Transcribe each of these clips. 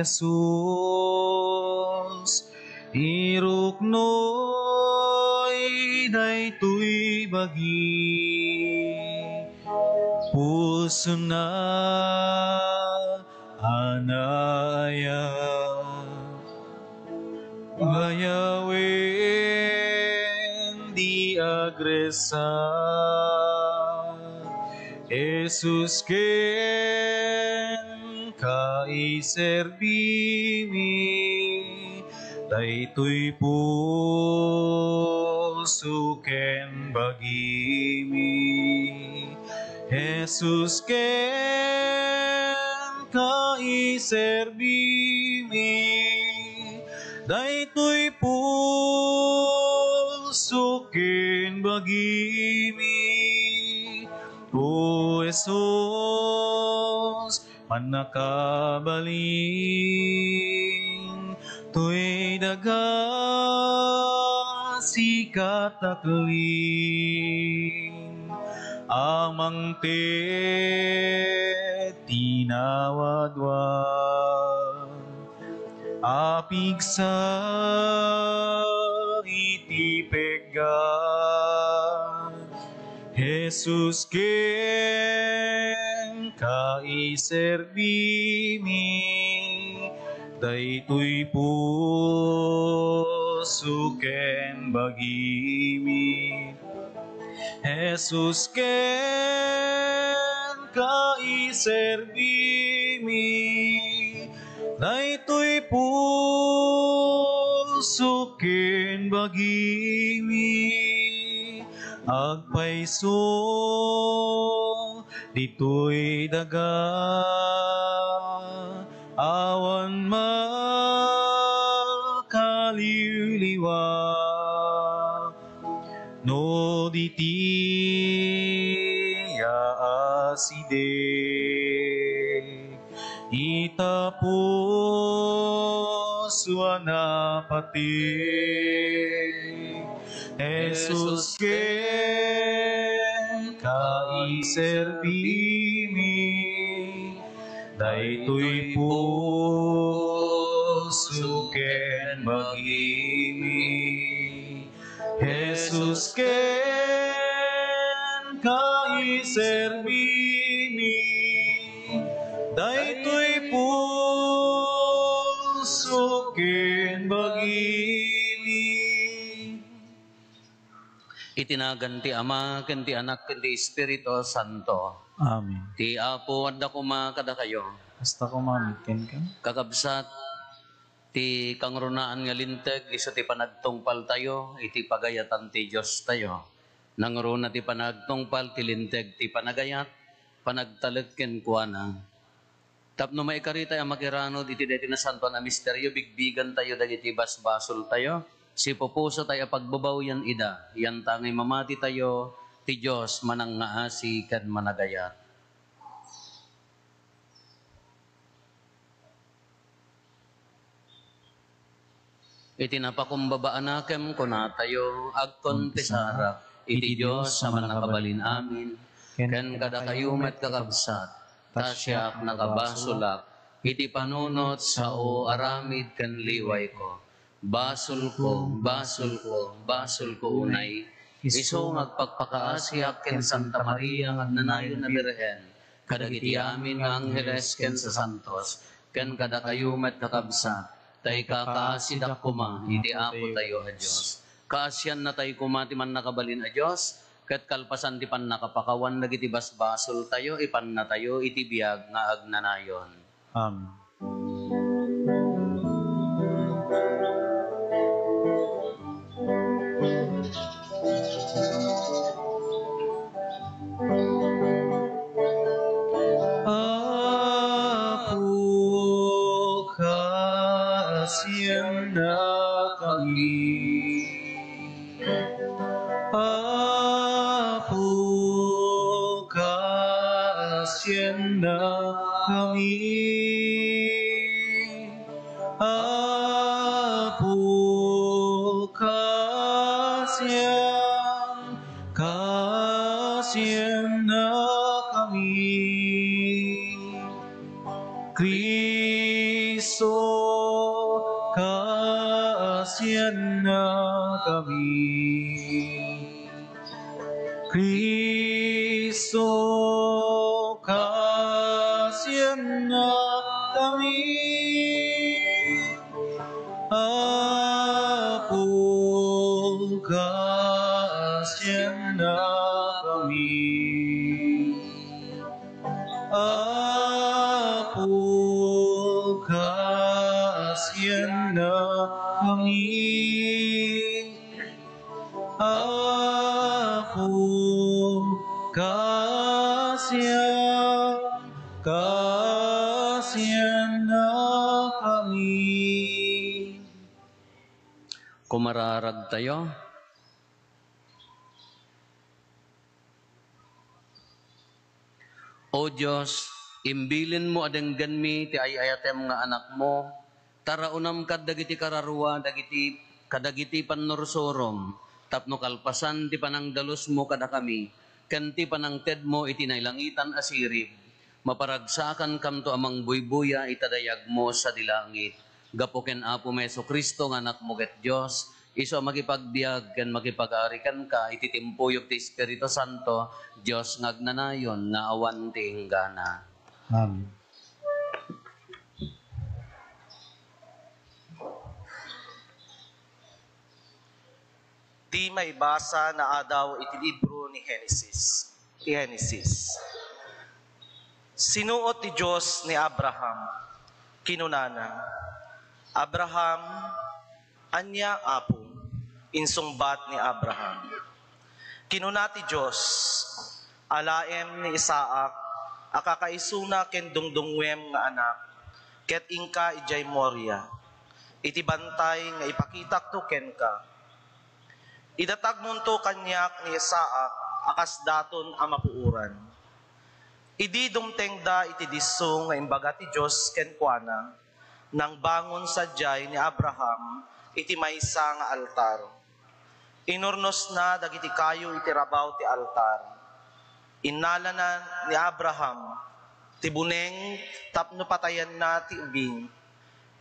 Jesus, iruknoy daytoy bagi, puso na anaya, bayawin di agresa, Jesus ken kaiserbimi, daytoy puso ken bagimi, Jesus ken kaiserbimi, daytoy puso ken bagimi. O Jesus, manakabaling, tuy daga sikat akling, amang te tinawadwan, apig sa itipegan, Jesus ken kaiserbimi, daytoy puso ken bagimi, Jesus ken kaiserbimi, daytoy puso ken bagimi, agpaiso ditoy daga, awan makaliwliwa, no diti yaaside, itapos wanapati, Jesus ken kaiserbimi, daytoy puso ken bagimi, Jesus ken kaiserbimi, daytoy puso ken bagimi. Itinagan ti Ama, ken ti Anak, ken ti Espiritu Santo. Amen. Ti Apo, adda kuma kada kayo. Hasta kumamikin ka. Kakabsat, ti kangrunaan nga linteg, iso ti panagtungpal tayo, iti pagayatan ti Diyos tayo. Nangruna ti panagtungpal, ti linteg, ti panagayat, panagtalag ken kuana. Tapno maikarita ang makiranod, iti deti na santo na misteryo, bigbigan tayo, dagiti basbasol tayo, si pupuso tayo pagbabaw yan ida, yan tangay mamati tayo, ti Diyos manang ngaasi kan managayat. Iti napakumbabaan nakem kuna tayo, agkontesarak, iti Diyos sa manakabalin amin, ken kada kayo met kakabsat, tasyak nakabasulak, iti panunot sa o aramid kan liway ko. Basul ko, basul ko, basul ko unay, iso ngagpagpakaasyak ken Santa Maria nga nanayon na Birhen, kadagiti amin nga angheles ken sa santos, ken kada kayo met kakabsat, tay kakaasidak kuma, iti ako tayo a Diyos. Kaasyan na tayo kumati man nakabalin a Diyos, ket kalpasan ti pan nakapakawan nagiti basbasol tayo, ipan na tayo, iti biyag nga agnanayon. Amen. Apo, kaasyan na kami. Apo, kaasyan na kami. Apo, kaasyan na kami. Kristo Kristo, kaasyan na kami. Kristo, kaasyan na kami. Apo, kaasyan na kami. Apo, kaasyan na kami. Apo, kaasyan na kami. Kumararag tayo. O Diyos, imbilin mo adenggan mi ti ayayatem nga anak mo, taraunam kad dagiti kararua, dagiti kadagiti pannorsorom, tapno kalpasan ti panangdalos mo kada kami, ken ti panangted mo iti nailangitan asirib, maparagsakan kamto amang buybuya itadayag mo sa dilangit. Gapo ken Apo Meso Kristo nga anak mo ket Dios, iso makipagbiag ken makipag-arikan ka iti timpuyog ti Espiritu Santo, Dios ngagnanayon nga awan ti hinggana. Amen. Di maibasa na adaw iti libro ni Genesis. Sinuot ti Diyos ni Abraham, kinunana, Abraham, anya apo, insungbat ni Abraham. Kinuna ti Diyos, alaem ni Isaac, akakaisuna ken dungdungwem nga anak, ket ingka ijay Moria, iti bantay nga ipakitak to ken ka. Idatag munto kanyak ni Isaac, akas daton ang mapuuran. Idi dumtengda iti diso nga imbaga ti Diyos ken kuana, nang bangon sadyay ni Abraham iti maysa nga altar. Inurnos na dagiti kayo iti rabaw ti altar. Innala na ni Abraham ti buneng tapno patayan na ti ubing.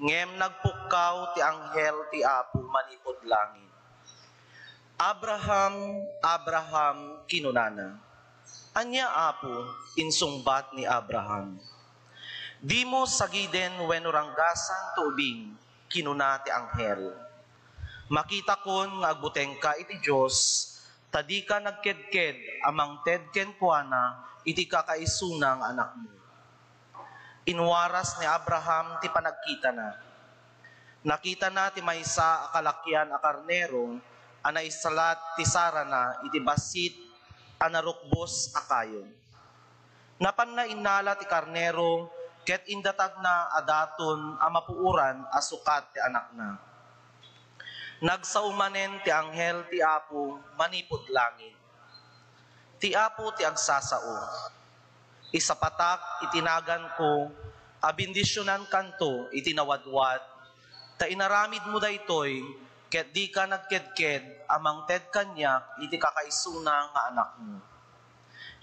Ngem nagpukkaw ti anghel ti Apo manipod langit. Abraham, Abraham, kinunana. Anya Apo, insungbat ni Abraham. Di mo sagiden wenno ranggasan tubing, kinuna ti anghel. Makita kon nga agbuteng ka iti Diyos, tadi ka nagkedked amang tedken kuana iti kakaisunang anak mo. Inwaras ni Abraham ti panagkita na. Nakita na ti maysa akalakyan a karnero, anay salat ti Sara na iti basit anarukbos akayon. Napan na inala ti karnero, ket indatag na adaton a mapuuran a sukat ti anak na. Nagsaumanen ti anghel ti Apo manipod langit. Ti Apo ti agsasao. Isapatak itinagan ko, abindisyonan kanto itinawadwad, ta inaramid mo daytoy, ket di ka nagkedked amang ted kanyak iti kakaisuna nga anak mo.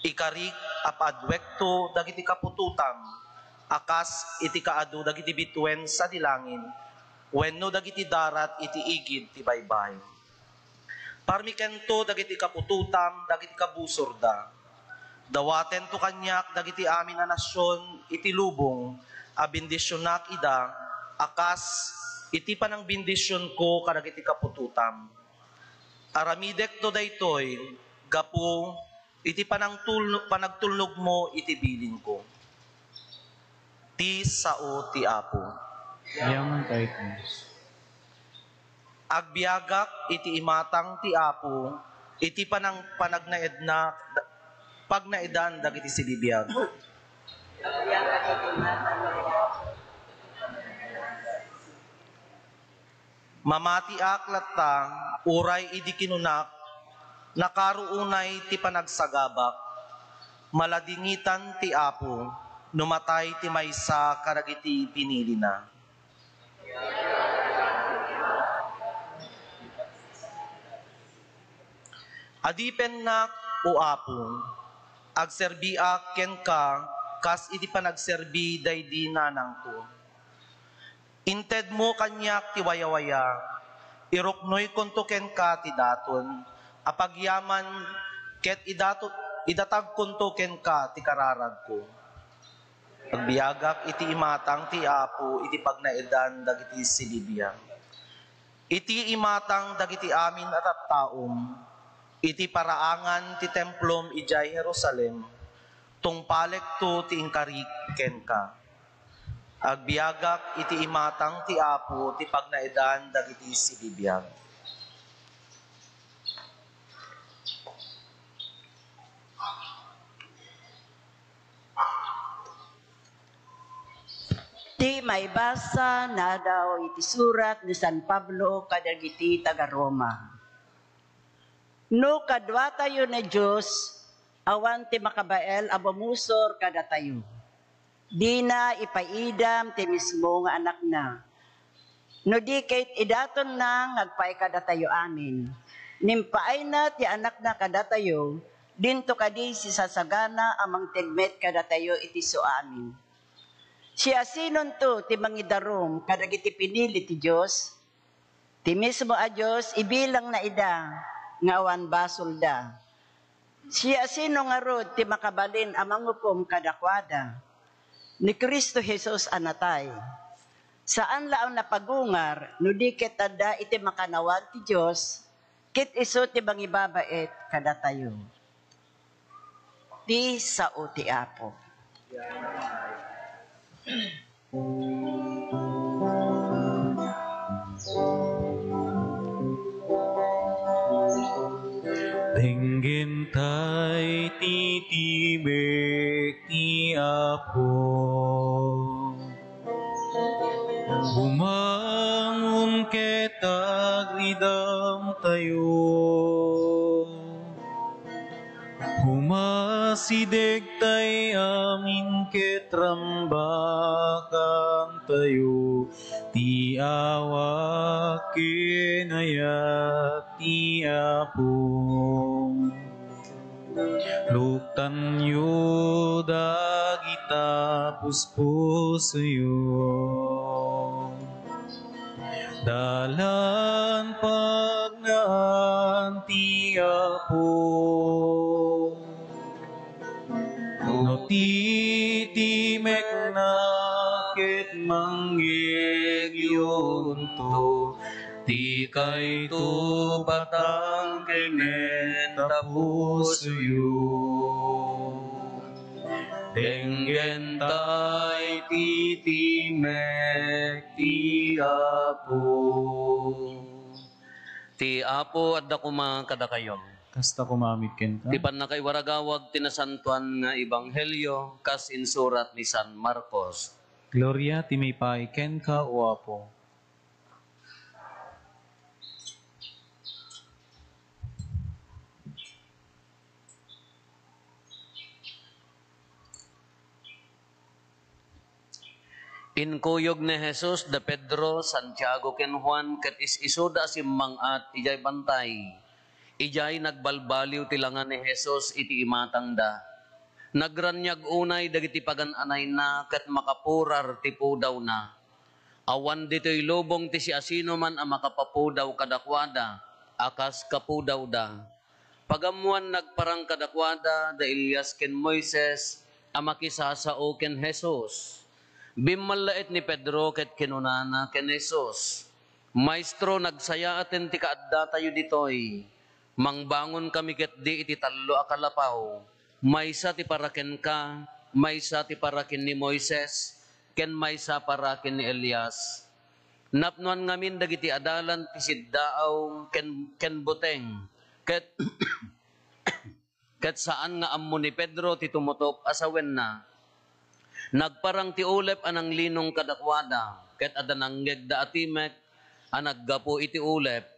Ikarik apadwekto dagiti kapututam, akas iti kaadu dagiti bitwen sa dilangin, wenno dagiti darat iti igid ti baybay. Parmikento dagiti kapututam, dagiti kabusorda. Dawaten to kanyak dagiti amin na nasyon iti lubong, a bendisyonak ida, akas iti panang bendisyon ko kadagiti kapututam. Aramidek to daytoy, gapu iti panagtulnog mo iti bilin ko. Ti sao ti Apo. Yaman tayo Diyos. Agbiagak iti imatang ti Apo, iti panagnaedna, pagnaedan dagiti silibiyag. Mamati aklata, uray idi kinunak, nakaruunay ti panagsagabak, maladingitan ti Apo, numatay ti maysa karagiti pinili na. Adipen nak o Apo, agserbiak ken ka, kas iti panagserbi daydi nanang ko. Inted mo kanyak ti wayawaya, iruknoy konto ken ka ti daton, apagyaman ket idatag konto ken ka ti kararag ko. Pagbiagak iti imatang ti Apo, iti pagnaidan dagiti silibiyang. Iti imatang dagiti amin at taom, iti paraangan ti templom ijay Jerusalem, tungpalek to ti inkarik ken ka. Agbiagak iti imatang ti Apo, ti pagnaidan dagiti silibiyang. Ti may basa na daw iti surat ni San Pablo kadagiti taga Roma. No kadwa tayo na Diyos, awan ti makabael abamusor kada tayo. Di na ipaidam ti mismo nga anak na. No di kait idaton na ngagpay kada tayo amin. Nimpaay na ti anak na kada tayo, dinto kadi si sasagana amang tigmet kada tayo iti so amin. Siya sinon to ti mangidarom kadagiti pinili ti Diyos, ti mismo a Diyos ibilang na ida nga awan basol da. Siya sino nga rod ti makabalin amang hukom kadakwada, ni Kristo Jesus anatay. Saan laang napagungar, no di ketada iti makanawag ti Diyos, kit iso ti bangibabait kada tayo. Ti sao ti Apo. Tenggin tay titibik ti Apo, bumangon ketag ridam tayo, humasideg tay amin ketrambakang tayo, ti awa kinayat ti Apo. Luktan yu dagita puspusuyo, dalan pagnaan ti Apo. No titimek na ket manggigiyonto, ti kay tu patang kenet tapusuyo. Tenggen tay titimek ti Apo. Ti Apo at dakuma kada kayo. Kasta kumamit ken ka. Ti panakaiwaragawag tinasantuan nga ebanghelyo kas insurat ni San Marcos. Gloria ti may pay ken ka o Apo. Inkuyog ni Jesus da Pedro, Santiago ken Juan ket isuda simmangat ijay bantay. Ijay nagbalbaliw tilangan ni Jesus iti imatang da. Nagranyag unay dagiti pagan-anay na ket makapurar ti pudaw na. Awan dito'y lubong ti si asino man ang makapapudaw kadakwada, akas kapudaw da. Pagamuan nagparang kadakwada da Elias ken Moises, ang makisasao ken Jesus. Bimmallait ni Pedro ket kinunana ken Jesus. Maestro, nagsaya aten ti kaadda tayo ditoy. Mangbangon kami ket di iti tallo a kalapaw. Maysa ti paraken ka, maysa ti paraken ni Moises, ken maysa paraken ni Elias. Napnuan ngamin dagiti adalan ti siddaaw ken buteng. Ket ket saan nga ammo ni Pedro ti tumutop asawen na. Nagparang ti ulep anang linong kadakwada, ket adananggeg da atimek, anaggapo iti ulep.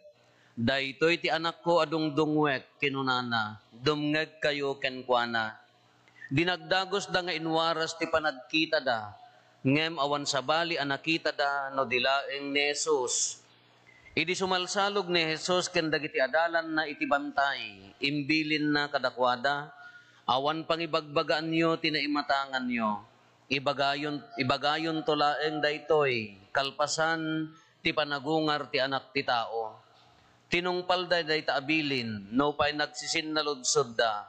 Daytoy ti anak ko adung dungwek kinunana, dumngeg kayo kenkwana. Dinagdagos da nga inwaras ti panagkita da, ngem awan sabali anakita da no dilaeng ni Jesus. Idi sumalsalog ni Jesus ken dagiti adalan na iti bantay, imbilin na kadakwada, awan pangibagbagaan nyo tinaimatangan nyo. ibagayon to laeng daytoy kalpasan ti panagungar ti anak ti tao. Tinungpal day taabilin no pay nagsisin na ludsod da.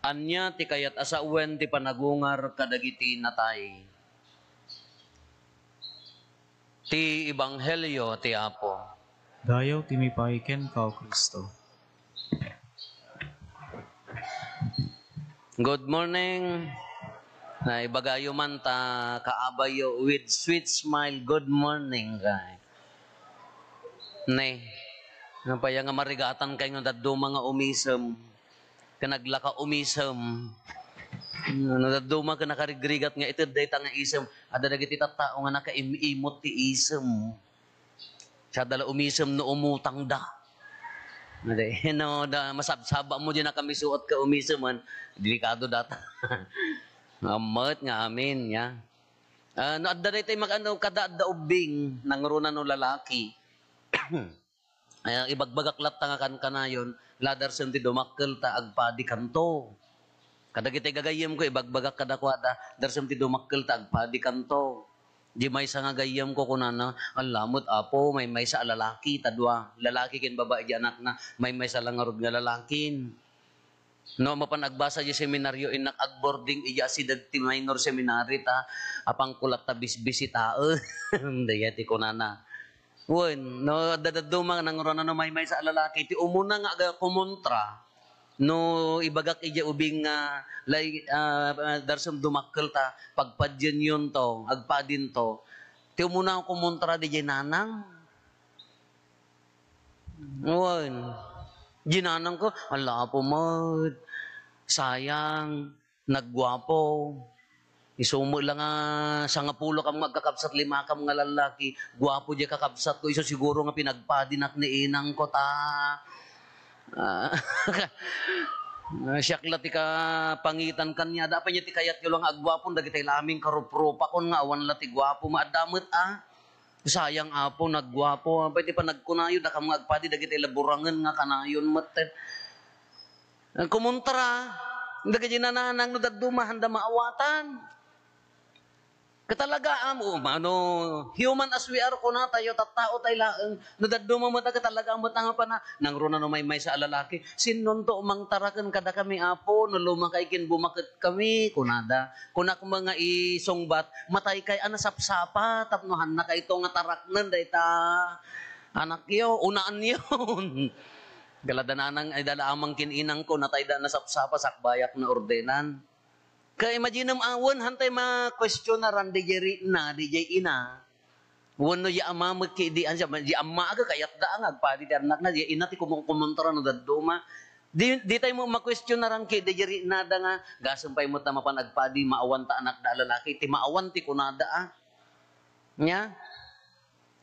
Anya ti kayat asawen ti panagungar kadagiti natay. Ti Ebanghelyo ti Apo. Dayaw ti may paiken ka o Kristo. Good morning. Na ibagayo man ta kaabayo with sweet smile. Good morning, guy. Ne, napaya nga marigatan kayo nga daddo mga umisem. Kanaglaka umisem. Daddo mga nakarigrigat nga ito dayta nga isem. Ada dagiti tattao nga nakaimimot ti isem. Sa dala umisem no umutang da. No, masabsaba mo dyan na kami suot ka umiseman. Delikado data. Amat nga amin, ya. Naadda rin tayo kada ubing nang runa no lalaki. Ibagbagaklat ta nga kan kanayon, ladar senti dumakkel ta agpadi kanto. Kada kita gagayem ko, ibagbagak kada kwada, dar senti dumakkel ta agpadi kanto. Di may sa nga gayem ko kunana, ang lamot apo, may sa lalaki, tadwa. Lalaki kin babae di anak na, may sa langarod nga lalakin. No, mapanagbasa di seminaryo inak boarding iya si dagti minor seminary ta apang kulat ta bisbisi tao. Dayati kunana. Wen, no dadaduma nang rona no may sa lalaki ti umuna nga aga kumontra. No ibagak iya ubing nga darsam dumakkel ta pagpadyen yun to, agpadin to. Ti umuna ang kumontra di nanang. Wen. Ginanang ko, ala po mod, sayang, naggwapo. Isumo lang sa nga pulo kang magkakabsat 5 kam nga lalaki, gwapo di kakabsat ko, iso siguro nga pinagpadinak ni inang ko ta. Siyakla ti ka pangitan kanya, dapat niya ti kayat yung lang agwapon, dagitay laming karupropa kon nga awan lati gwapo, maadamot Sayang apo, nagwapo. Pwede pa nagkunayo, na kang agpadi, dagiti laburangan nga kanayon maten. Kumuntra, dagiti nananang no daduma, handa maawatan. Katalaga human as we are ko na tayo, tattao tayo laang, no daduma mo ta katalaga mo ta nga pa na, nang runa no may sa alalaki, sinon to umang tarakan kada kami apo, no lumakay kin bumakit kami, kunada. Kunak mga isongbat, matay kay anasapsapa, tapnohan na kay ito nga taraknan, dayta, anak yo, unaan yun. Galadananang ay dala amang kininang ko, natay da nasapsapa, sakbayak na ordenan. Kaya imagine ang awan, hantay ma-question na ran, DJ ina. Wano ya ama magkidian siya, di ama aga kayat da ang agpadi ti anak na, di ina ti kumontra no daduma. Di tayo mo ma-question na ran DJ ina da nga, gasampay mo ta mapanagpadi, maawan ta anak da lalaki, ti maawan ti kunada Nya?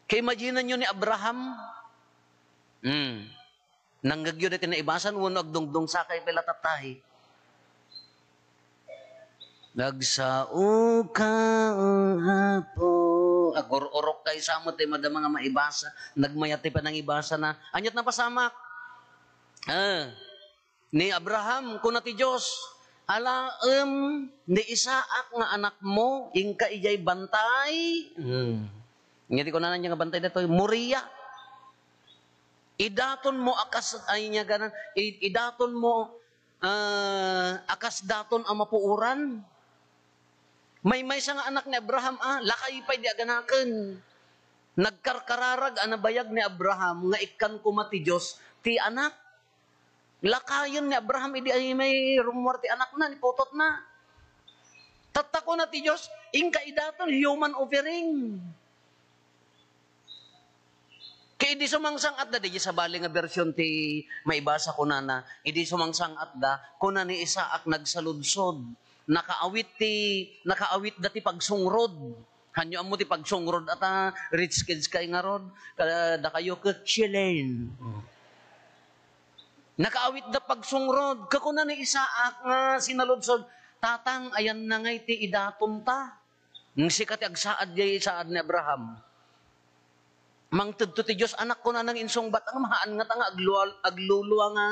Kaya imagine nyo ni Abraham, nanggagyo na tinaibasan, wano agdungdung sakay pala tatay. Nagsao ka hapo. Agor-orok kay samot ay madama nga maibasa. Nagmayati pa ng ibasa na. Anyat na pasamak. Ni Abraham, kuna ti Diyos. Ni Isaak nga anak mo, ingka ijay bantay. Ngiti ko na nga bantay na to. Moriya. Idaton mo akas, ay niya ganan. Idaton mo akas daton ang mapuuran. May sa nga anak ni Abraham, lakay pa'y di aganakan. Nagkarkararag anabayag ni Abraham, nga ikan kumati Diyos, ti anak. Lakayon ni Abraham, idi ay may rumor ti anak na, niputot na. Tatako na ti Diyos, ingka idaton, human offering. Kaya idi sumangsang at da, di sa bali nga version ti maibasa ko na, idi sumangsang at da, kuna ni Isaak nagsaludsod. Nakaawit dati pagsungrod. Hanyo amo ti pagsungrod at rich kids kay nga rod. Da kayo kachilin. Nakaawit da pagsungrod. Kakuna ni Isaak nga sinaludsod. Tatang ayan na ngay ti idaton ta. Ng sikat agsaad jay isaad ni Abraham. Mangtudto ti Diyos anak ko na nang insong batang mahaan nga tanga agluluwa nga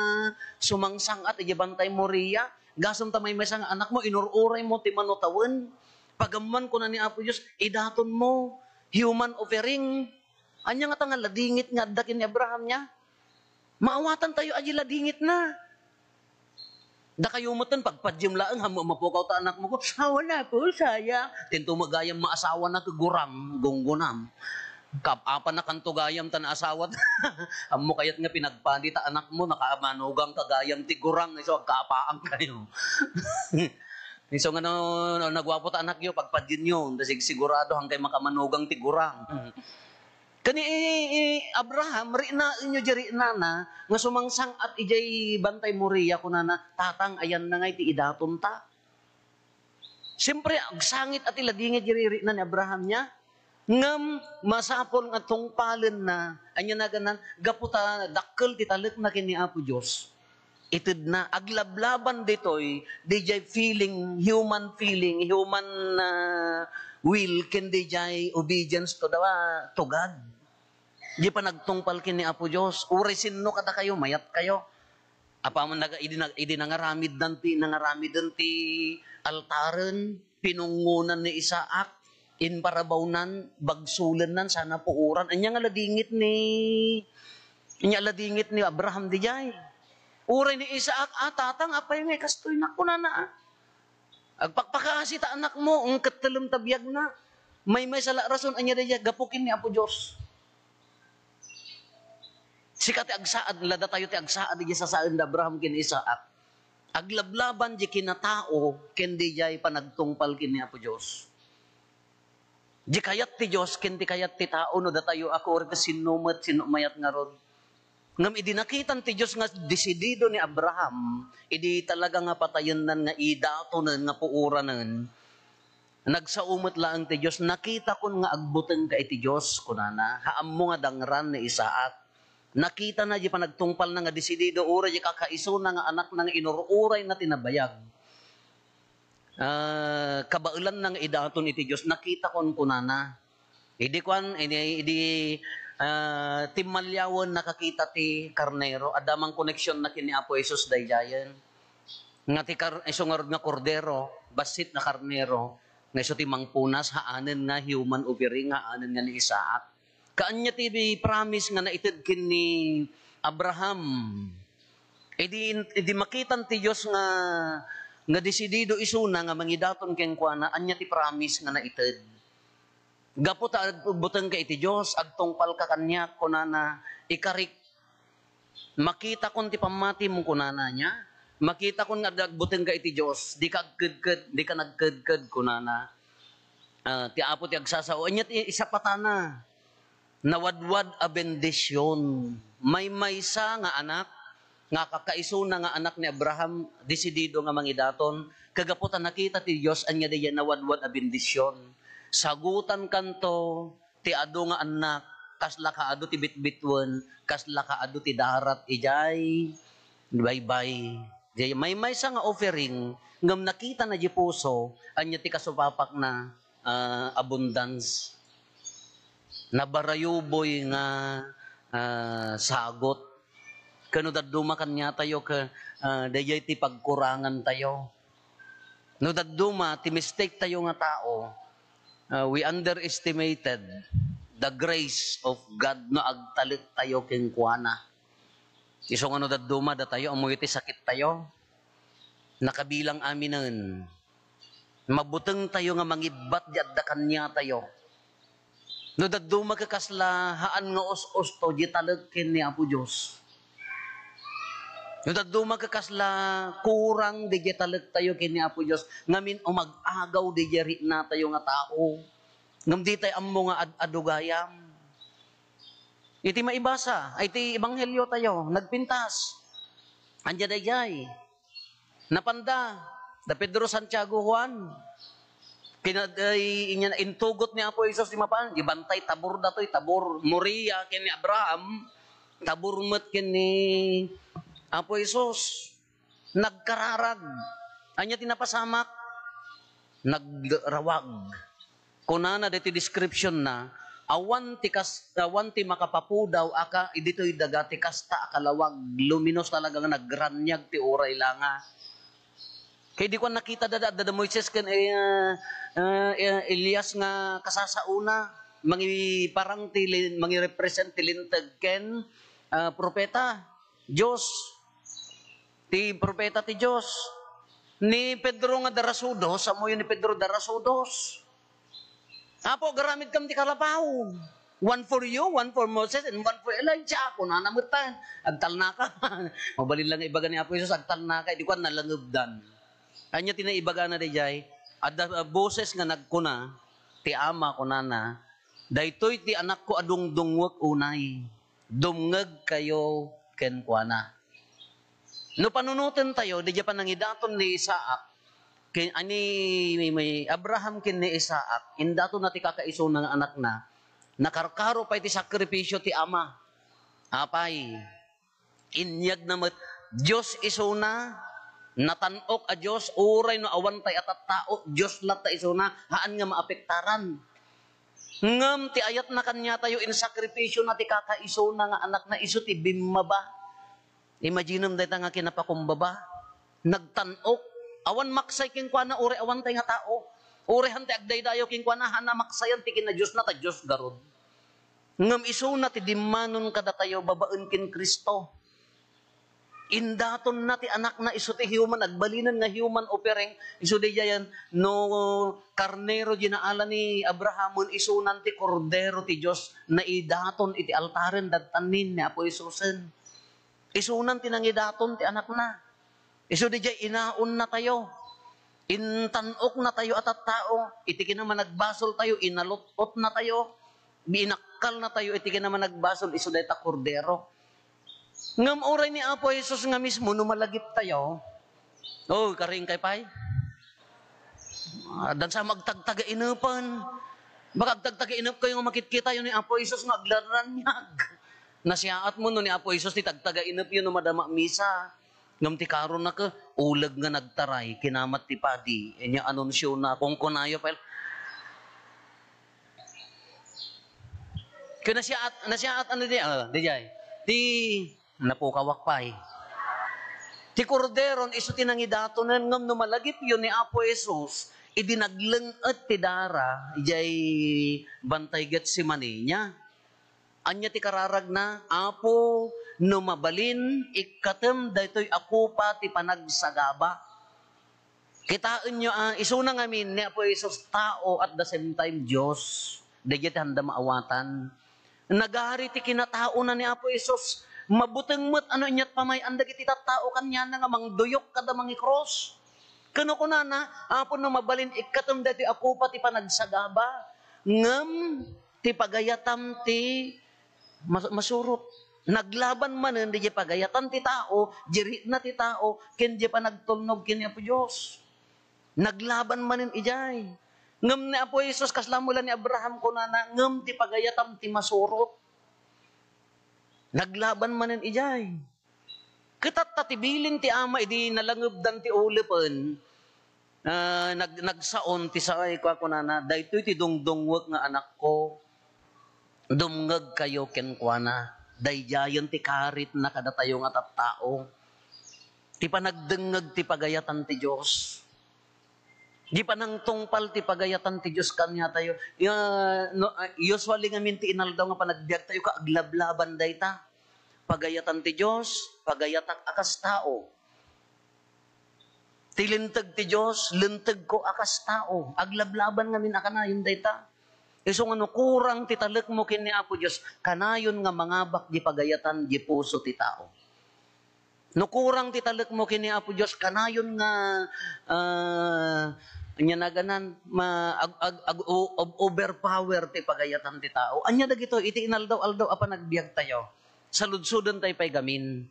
sumangsang at ijabantay Moriya. Gasong tamay may sang anak mo, inururay mo, ti manutawan. Pagaman ko na ni Apo Diyos, idaton mo, human offering. Anya nga nga ladingit nga dakin ni Abraham niya. Maawatan tayo aji ladingit na. Da kayo mo tan pagpadyam laang hamo mapukaw ta anak mo ko. Wala po, sayang. Tinto magayam maasawa na kagurang, gunggunam. Kapapa na kanto gayam tan asawat. Amo kayat nga pinagpandi ta anak mo nakamanugang kagayam ti gurang iso kapaang kayo. Iso nga no nagwapo ta anak yo pagpadin yo dasig sigurado hangkay makamanugang ti gurang. Kani Abraham rina inyo jeri na nga sumangsang at ijay bantay Moriya kunana tatang ayan na ngay ti idaton ta. Siyempre agsangit at iladingit jeri na ni Abraham niya. Ngam masapol nga tungpalen na anya na ganan gaputa dakkel ti talek na kini Apo Dios. Ited na aglablaban ditoy DJ feeling human will can DJ obedience to God. Di pa nagtungpal kini Apo Dios. Uray sinno kada kayo mayat kayo. Apa man idi nangaramid ti altaren pinungunan ni Isaac in parabawnan, bagsulanan, sana puuran. Anya nga ladingit ni Abraham di jay. Uray ni Isaac, tatang, apay may kastoy na ko na. Agpakpakasi ta anak mo, ang katalam tabiyag na. May sala rason, anya di jay, gapukin ni Apo Diyos. Sika ti agsaad, lada tayo ti agsaad, di sa saan da Abraham kin Isaac. Aglablaban di kinatao, ken di jay panagtungpal kin ni Apo Diyos. Di kayat ti Diyos, kinti kayat ti tao, no datayo ako, or sinumat, sinumayat nga rod. Ngam, idinakitan ti Diyos nga desidido ni Abraham, idi talaga nga patayon nan nga idato nan nga puura nan. Nagsaumat lang ti Diyos, nakita kon nga agbutan ka iti Diyos, kunana, haam mo nga dangran ni Isaac. Nakita na di pa nagtungpal na nga desidido, uray di kakaiso na nga anak na nga inururay na tinabayag. Kabaulan ng idaton iti Diyos, nakita kon kunana. Idi timalyawan nakakita ti karnero, adamang koneksyon na kini Apo Jesus dayjayan. Nga ti isungarod nga kordero, basit na karnero, nga iso ti mangpunas, haanen nga human offering, haanen nga ni Isaac. Kaanya ti promise nga naited kini Abraham. Idi makitan ti Diyos nga desidido isuna nga mangidaton ken kuana anya ti promise nga naited. Gapo ta buteng ka iti Dios agtungpal ka kanya kunana ikarik makita kon ti pamati mo kunana nya makita kon nga dagbuteng ka iti Dios di ka nagkedked kunana ti Apo ti agsasao anya ti isa patana nawadwad a bendisyon may maysa nga anak nga kakaiso na nga anak ni Abraham, desidido nga mangidaton, kagaputan nakita ti Diyos, anya diya nawadwad a bendisyon. Sagutan kanto, ti ado nga anak, kasla ka ado ti bitbitwen, kasla ka ado ti darat, ijay, bye-bye. May sa nga offering, ngam nakita na di puso, anya ti kasupapak na abundance. Nabarayuboy nga sagot. Kano daduma kanya tayo dayay ti pagkurangan tayo. No daduma ti mistake tayo nga tao. We underestimated the grace of God no agtalit tayo ken kuana. Iso nga no daduma da tayo amoy ti sakit tayo. Nakabilang aminan. Mabuteng tayo nga mangibbat jadda kanya tayo. No daduma kakasla haan nga os-os to di talit ken ni Apo Dios. Yung daduma kakasla, kurang di talag tayo kini Apo Diyos. Ngamin umag-agaw di jari na tayo nga tao. Ngam di tayo amo nga adugayam. Iti maibasa, ay ti ebanghelyo tayo, nagpintas. Anja dayay. Napanda, da Pedro Santiago Juan. Inya intugot ni Apo Jesus di mapan, di bantay tabor datoy, tabor Moriya kini Abraham, tabor met kini Apo Jesus, nagkararag. Anya tinapasamak, nagrawag. Kunana dito description na, awan ti makapapudaw, aka, dito'y dagati kasta akalawag, luminos talaga nga nagranyag ti uray langa. Kaya di ko nakita dada Moises kan Elias nga kasasauna, parang represent tilintag ken propeta Dios. Ti propeta ti Dios. Ni Pedro nga darasudos, amoy ni Pedro darasudos. Apo, garamid kam ti kalapaw. One for you, one for Moses, and one for Elijah. Ako na namutan. Agtal na ka. Mabalin lang ibaga ni Apo Jesus, agtal na ka. Di ko nalangubdan. Anya tinaibaga na di jay. Ada boses nga nagkuna, ti ama ko na, daytoy ti anak ko adung dungwak unay. Dumngeg kayo ken kuana. No panunutin tayo, di pa nangidaton ni Isaac, may Abraham kin ni Isaac, indato na ti kakaiso ng anak na, nakarkaro pa iti sakripisyo ti ama. Apay, inyag na Diyos iso na, natanok a Diyos, uray no awantay at tao, Diyos lata iso na, haan nga maapektaran. Ngam ti ayat na kanya tayo in sakripisyo na ti kakaiso na nga anak na iso ti bimaba. Imaginem dayta nga kinapakumbaba, nagtanok, awan maksay king kwa na uri awan tay nga tao. Uri hante agdaydayo king kwa na hana maksayan ti kina Diyos na ta Diyos garod. Ngam iso na ti dimanon kada tayo babaen kin Kristo. Indaton na ti anak na iso ti human, agbalinan nga human opereng, iso di yan, no karnero ginaala ni Abrahamon, iso nan ti kordero ti Diyos, na idaton iti altaren datanin ni Apo Isusen. Isunan tinangidaton ti anak na. Isu di jay inaon na tayo. Intanok na tayo at tao. Iti kinaman nagbasol tayo, inalutot na tayo. Binakal na tayo, iti kinaman nagbasol, isu day ta kordero. Ngam oray ni Apo Jesus nga mismo, numalagip tayo. Oh, karing kay pay. Dan sa magtagtaga inupan. Baka agtagtaga inup kayo nga makitkita yun ni Apo Jesus nga aglaranyag. Nasiyaat mo no ni Apo Jesus ti tagtaga inap yun no madama misa. Ngam ti karon na ka, ulag nga nagtaray, kinamat ti padi. Enya anunsyo na, kung kunayo pa. Kaya nasiyaat ano di, di jay. Ti, napukawak pa'y. Ti korderon, iso tinangidato na ngam no malagip yun ni Apo Jesus, idinaglang at ti dara, jay bantay Getsemani niya. Anya ti kararag na, Apo, no mabalin, ikatem, daytoy ako pa ti panagsagaba. Kitaan nyo, isuna ngamin ni Apo Jesus tao at the same time Diyos. Dayet handa maawatan. Nagari ti kinatao na ni Apo Jesus, mabuteng mo't ano inyat pamay, anda kiti tao kanya na nga mangduyok kada mangi cross. Kano ko na, Apo, no mabalin, ikatem, daytoy ako pa ti panagsagaba. Ngam, ti pagayatam ti masurot. Naglaban man hindi pagayatan ti tao, jirit na ti tao, ken di pa nagtulnog kini Apo Diyos. Naglaban man ijay. Ngam ni Apo Jesus, kaslamulan ni Abraham ko na ngam ti pagayatam ti masurot. Naglaban man ijay. Kitat tatibilin ti ama, idi nalangubdan ti ulipan, nagsaon ti saay ko na daytoy ti dungdungwag nga anak ko, dumngeg kayo kenkwana, dayjayon ti karit na kada tayo nga tattao. Ti panagdengeg ti pagayatan ti Diyos. Di pa nang tungpal ti pagayatan ti Diyos kanya tayo. Usually nga minti inaldaw nga panagbiag tayo ka aglablaban dayta. Pagayatan ti Diyos, pagayatak akas tao. Ti lintag ti Diyos, lintag ko akas tao. Aglablaban nga min akanayon dayta. Iso nga no kurang titalek mo kini Apo Diyos, kanayon nga mangabak di pagayatan di puso ti tao. No kurang titalek mo kini Apo Diyos, kanayon nga anya naganan overpower ti pagayatan ti tao. Anya dagito iti inaldaw-aldaw apa nagbiag tayo. Saludsudan tayo pay gamin.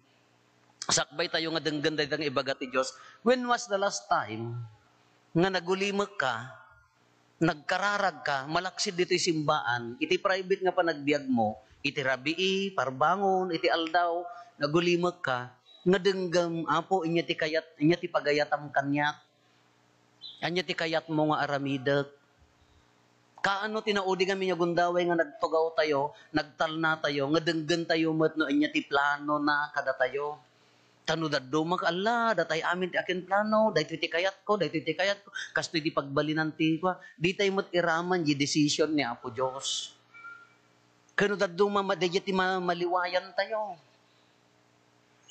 Sakbay tayo nga denggan daytang ibaga ti Diyos. When was the last time nga nagulimek ka, nagkararag ka, malaksid dito simbaan, iti private nga panagbiag mo, iti rabii, parbangon, iti aldaw, nagulimek ka, nga denggam, Apo, inya ti pagayatam kanyak, anya ti kayat mo nga aramidak. Kaano tinaudi kami nga gundaway nga nagtugaw tayo, nagtalna tayo, nga denggan tayo mat no inya ti plano na kada tayo. Tano daddo mag-ala, datay amin ti akin plano, dahil ti kayat ko, kasto di pagbalinan ti ko, di tayo mo't iraman, di decision ni Apo Diyos. Kano daddo mamadaya ti maliwayan tayo.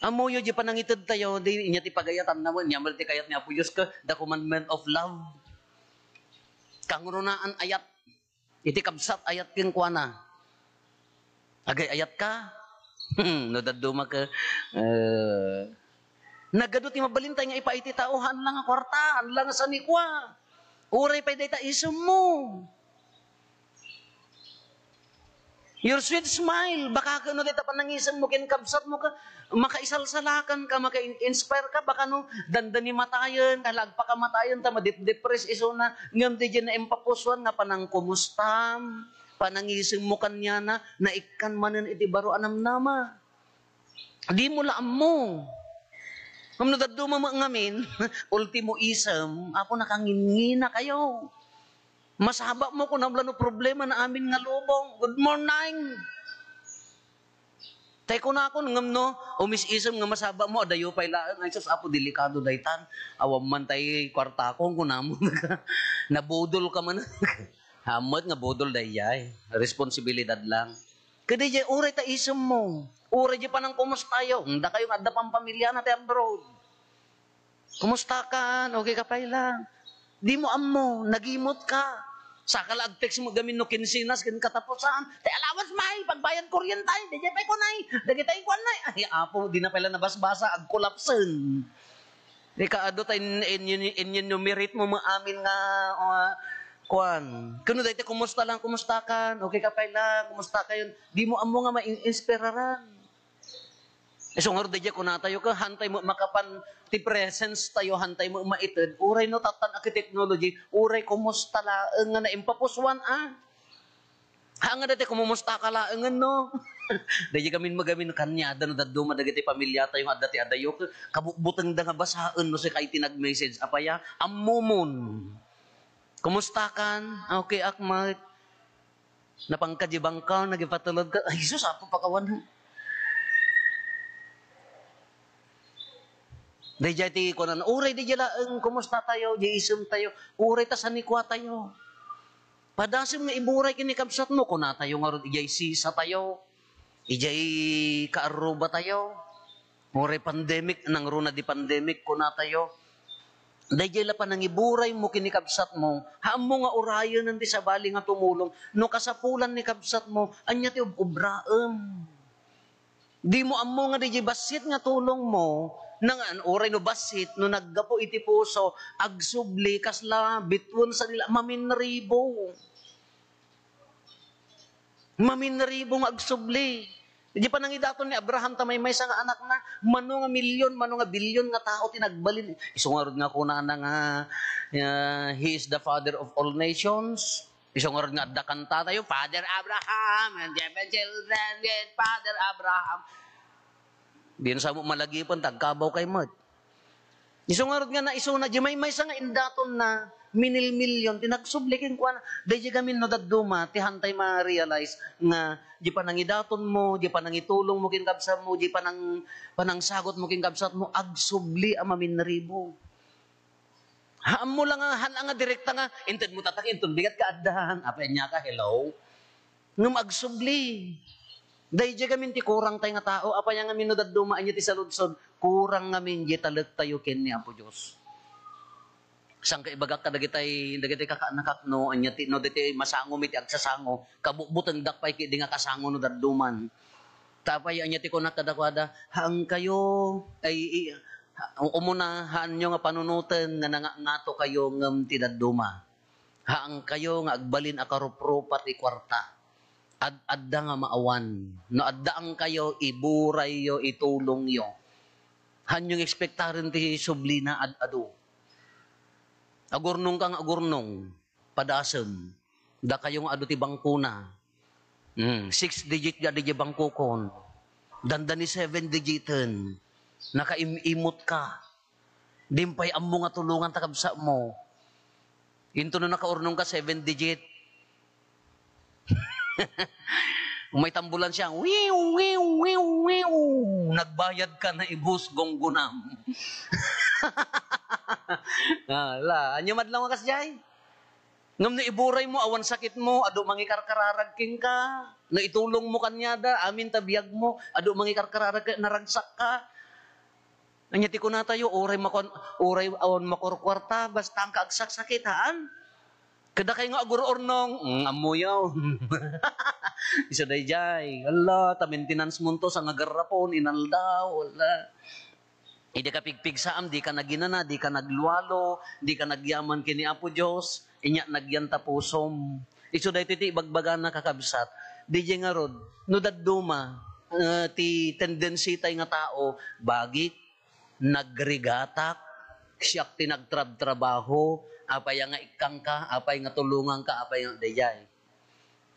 Amoyo di panangitid tayo, di inya ti pagayatan naman, niya ti kayat ni Apo Diyos ka, the commandment of love. Kangrunaan ayat, iti kabsat ayat kin kwa na. Agay ayat ka, no daddo ka, nagado ti mabalintay nga ipaiti tauhan lang nga kwarta, lang nga sanikwa. Uray pa dayta isum mo. Your sweet smile, baka ka no dayta panangisam mo kin kabsat mo ka, makaisalsalakan ka, maka-inspire ka, baka no dandani matayon, kalagpa ka matayon, ta madip-depress iso na, ngam di dyan na empapuswan nga panang kumustam, panangisam mo kanya na ikan manin iti baro anam nama. Di mo laam mo. Kung nadaddo mo ngamin, ultimo isam, ako nakangingina kayo. Masaba mo kung namla no problema na amin nga lubong. Good morning. Tay ko na ako ngam no, umis-isam nga masaba mo, adayo pay laang, ay sus apo delikado daytan. Awam man tay kwarta ko kung namo nabudol ka man. Hamot nga budol dayay. Responsibilidad lang. Kada jay uray ta isam mo. Uray jay pa nang kumustayo. Handa kayo nga adda pang pamilya na tayo abroad. Kumusta ka? Okay ka pa lang. Di mo ammo, nagimot ka. Saka lag-text mo gamin no kinsinas, kin katapusan. Tay allowance may, pagbayad kuryentay, di jay pa ko nay. Dagi tayo kwan nay. Ay apo, di na pala nabasbasa, agkulapsen. Di ka ado tayo inyo numerit mo maamin nga kwan. Kuno dayte kumusta lang, kumusta ka? Okay ka pa lang, kumusta kayo? Di mo amo nga ma-inspiraran. So nga rin ko na tayo ka, hantay mo makapan ti presence tayo, hantay mo maitid. Uray no tatan aki technology, uray kumusta laang nga na impapuswan Hanga dati kumumusta ka laang no. Dahil kami magamin kanya, no daddo madagiti pamilya tayo nga dati adayo, kabutang da nga basaan no si kay tinag-message. Apaya, ammumon. Kumusta kan? Okay, akmat. Napangkadibang ka, nagipatulog ka. Ay, Jesus, apo pakawan. Dahil dyan ti ko na, uray di dyan laang, kumusta tayo, di isum tayo, uray ta sanikwa tayo. Padasim nga iburay kinikabsat mo, kuna tayo nga rin, ijay sisa tayo, ijay kaaruba tayo, uray pandemic, nang runa di pandemic, kuna tayo. Dahil dyan pa nang iburay mo kinikabsat mo, haam mo nga urayan nanti sa bali nga tumulong, no kasapulan ni kabsat mo, anya ti ubraem. Di mo amo nga di basit nga tulong mo, nang oray no basit, no naggapo iti puso, agsubli, kasla, bitwon sa nila, maminribo. Maminribo nga agsubli. Di pa nangidaton ni Abraham, tamay may nga anak na, mano nga milyon, mano nga bilyon nga tao tinagbalin. Isungarod nga ko na nga, he is the father of all nations. Isungarod nga adda kanta tayo, Father Abraham, and seven children with Father Abraham. Di na sa mo malagipan, tagkabaw kay Mad. Isungarod nga na isuna, di may nga indaton na minil-milyon, tinagsublikin ko na, di gamin no daduma, tihantay ma-realize nga, di pa nang idaton mo, di pa nang itulong mo kinkabsat mo, di pa nang sagot mo kinkabsat mo, agsubli ang maminribo. Haam mo lang nga direkta nga, intid mo tatakin, bigat ka addahan, apa niya ka, hello? Ngum agsubli. Dahil di gamin ti kurang tayo nga tao, apa niya nga minudad dumaan niya ti saludsod, kurang nga min, di talag tayo ken ni Apo Diyos. Sang kaibagak ka dagitay kakaanakak no, anya ti no diti masango iti agsasango, kabukbuteng dakpay ki di nga kasango no dadduman. Tapay anya ti kunak kadakwada, hang kayo ay umuna haan nyo nga panunutan nga nangato kayo ngam ti dadduma. Hang kayo nga agbalin akarupropat ti kwarta. Adda nga maawan. No addaang kayo, iburay yo, itulong yo. Hanyong ekspektarin ti sublina adu. Agurnong kang agurnong, padasem. Da kayong adu ti bangkuna. 6 digit ya di bangkukon. Dandani 7 digiten. Nakaimot ka. Dimpay ammo nga tulungan takabsa mo. Into no nakaurnong ka 7 digit. May tambulan siya, wiw, wiw, wiw, wiw. Nagbayad ka na ibus gonggunam. Anyo madlang wakas jay. Ngam na iburay mo, awan sakit mo, ado mangikarkararagking ka. Na itulong mo kanyada, amin tabiyag mo, ado mangikarkararag naragsak ka. Anyati ko na tayo, oray awan makorkwarta, basta ang kaagsak sakitaan. Kada kayo nga aguro ornong, amuyaw. Isa day jay, ala, ta maintenance mo to sa ngagarapon, inaldaw, wala. Hindi ka pigpig saam, di ka naginana, di ka nagluwalo, di ka nagyaman kini Apo Diyos, inya nagyanta pusom. Iso day titi, bagbagan na kakabsat. Di jay nga rod, no dadduma, ti tendency tay nga tao, bagik, nagrigatak, siyak tinagtrab-trabaho, apay nga ikang ka, apay nga tulungan ka, apay nga dayjay.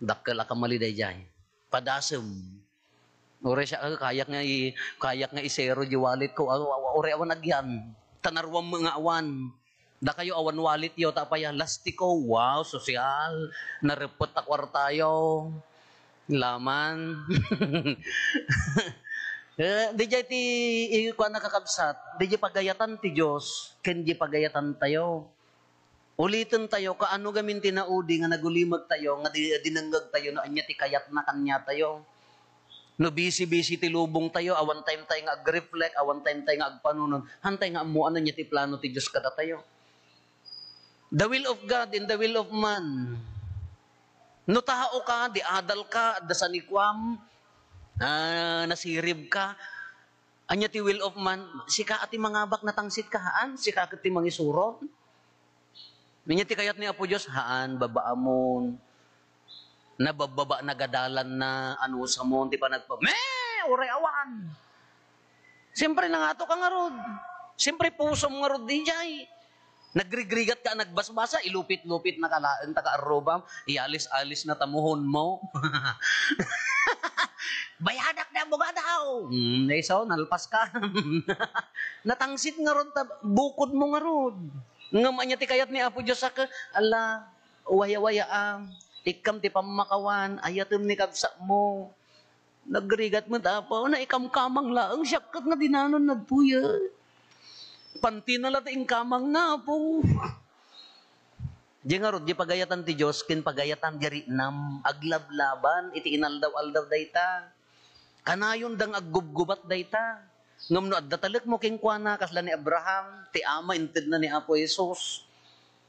Dakkel ka mali dayjay. Padasem. Ore siya kayak nga isero di wallet ko. Ore awan agyan. Tanarwam mga awan. Da kayo awan wallet yo tapaya lastiko. Wow, sosyal. Narepot takwar tayo. Laman. Di jay ti ikuan nakakabsat. Di jay pagayatan ti Dios. Ken di pagayatan tayo. Ulitin tayo, kaano gamin tinaudi nga nagulimag tayo, nga dinanggag tayo, na anya ti kayat na kanya tayo. No busy ti lubong tayo, awan time tayo nga ag-reflect, awan time tayo nga agpanunon, hantay nga amuan na niya ti plano ti Diyos kada tayo. The will of God and the will of man. No tao ka, di adal ka, da sanikwam, nasirib ka, anya ti will of man, sika ati mangabak natangsit ka, haan, sika ati mangisuro. Ninya ti kayat ni Apo Diyos, haan, babaamon, nabababa nagadalan na, ano sa mon, ti pa uray awan. Siyempre nangato ka nga rod. Siyempre puso mo nga rod di jay. Nagrigrigat ka, nagbasbasa, ilupit-lupit na kalaan, taka-arobam, ialis-alis na tamuhon mo. Bayadak na buga daw. So, nalpas ka. Natangsit nga rod, bukod mo nga rod. Ngam anya ti kayat ni Apo Diyos ka, ala, waya-waya ikam ti pamakawan, ayatem ni kabsa mo. Nagrigat mo tapo, na ikam-kamang laang, syakat na dinanon nagpuya. Panti na lating kamang na po. Di nga rod, di pagayatan ti Diyos, kin pagayatan di nam, aglablaban, iti inaldaw-aldaw dayta. Kanayon dang aggubgubat dayta. Ngam no adda talek mo king kuana kasla ni Abraham, ti ama inted na ni Apo Jesus.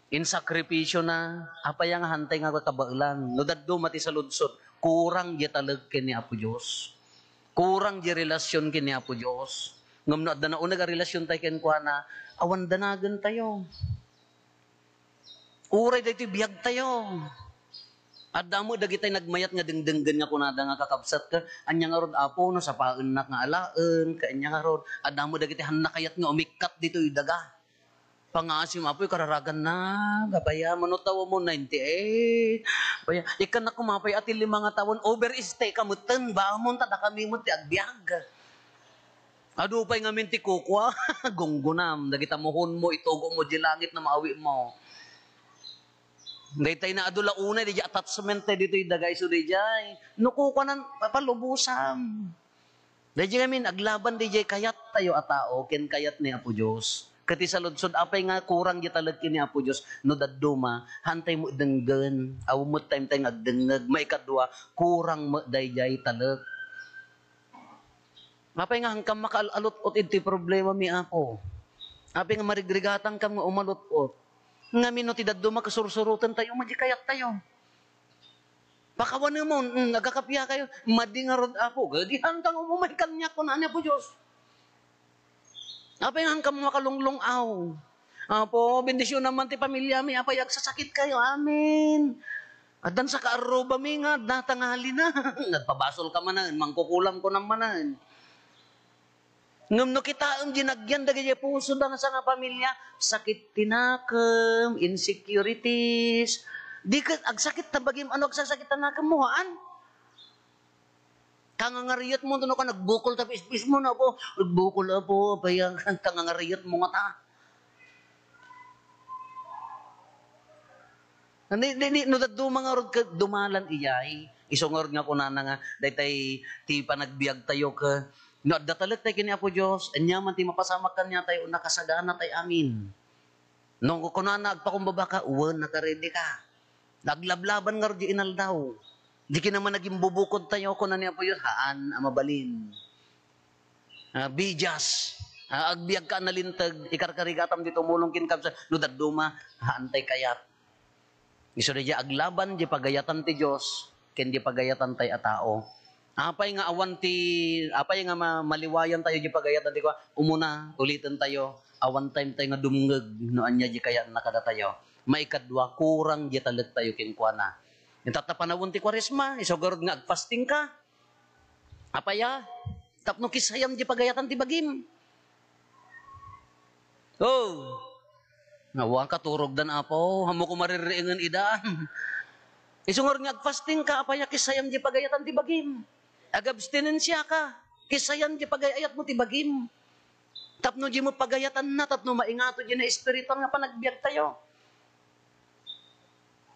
In sakripisyo na, apay nga hantay nga kabailan. No daddo mati sa ludsod, kurang di taleg ken ni Apo Dios. Kurang di relasyon ken ni Apo Dios. Ngam no adda na unag relasyon tay ken kuana, awan danagen tayo. Uray daytoy biyag tayo. Adda mo dagitay nagmayat nga dengdenggen nga kunada nga kakabsat ka, anya nga rod Apo no sa paennak nga alaen, kaanya nga rod, adda mo dagitay hannakayat nga umikat ditoy daga. Pangasim Apo kararagan na, gabaya manutaw mo 98. Baya ikan na kumapay ati 5 nga tawon overstay kamutten ba mo tada kami mo ti agbyag. Adu pay nga minti kukwa, gunggunam dagita mohon mo itugo mo di langit na maawi mo. Daytay na adula unay di attachment tayo dito dagay so di jay. Nuko ka nan papalubusam. Dayjay ngamin aglaban di jay kayat tayo a tao ken kayat ni Apo Dios. Kati sa ludsod apay nga kurang di talag kini Apo Dios no dadduma hantay mo denggen awmot time tay agdengeg maikadua kurang mo dayjay talag. Apay nga hangkam makaalut-ot iti problema mi Apo. Apay nga marigrigatang kam nga umalot-ot. Nga minoti daduma kasursurutan tayo, madikayat tayo. Pakawan mo, nagkakapya kayo, madingarod Apo, gagihan kang umumay kanya ko na po Diyos. Apay nga kang makalunglong aw. Apo, bendisyon naman ti pamilya mi, apay agsasakit kayo, amin. At dan sa kaaroba mi nga, natangali na. Nagpabasol ka manan, mangkukulam ko ng manan. Ngam no kita ang ginagyan dagay puso da sa nga pamilya, sakit tinakam, insecurities. Di ka agsakit ta bagim ano agsasakit tinakam mo haan? Kangangariyot mo tuno ka nagbukol ta pis mo na po. Nagbukol po bayang kangangariyot mo nga ta. No daddo mga rod dumalan iyay, Isungor nga kunana nga daytay ti panagbiag tayo ka no datalet tay kini Apo Dios anya man ti mapasamak kanya tayo nakasagana tay amin. Nung kunana agpakumbaba ka uwan nakaredy ka. Naglablaban nga di inaldaw. Di ka naman naging bubukod tayo kunan ni Apo Dios haan amabalin. Bijas. Agbiag ka nalintag, ikarkarigatam dito mulong kinkab sa nudaduma, haantay kayat. Iso na aglaban, di pagayatan ti Diyos, ken di pagayatan tay a tao. Apay nga awan ti, apay nga maliwayan tayo di pagayatan ti ko, umuna, ulitin tayo, awan time tayo nga dumungag, no anya di kaya nakada tayo. Maikadwa, kurang di talag tayo kinkwana. Itatapanawon ti kwaresma, isogorod nga agfasting ka. Apaya, tapno kisayam di pagayatan ti bagim. Oh, nawa ka turog dan apo, hamo ko maririingan idaan. Isungor nga fasting ka, apaya kisayam di pagayatan ti bagim. Ag-abstinensya ka, kisayam di pagayat mo ti bagim. Tapno di mo pagayatan na, tapno maingato di na espiritu nga panagbiag tayo.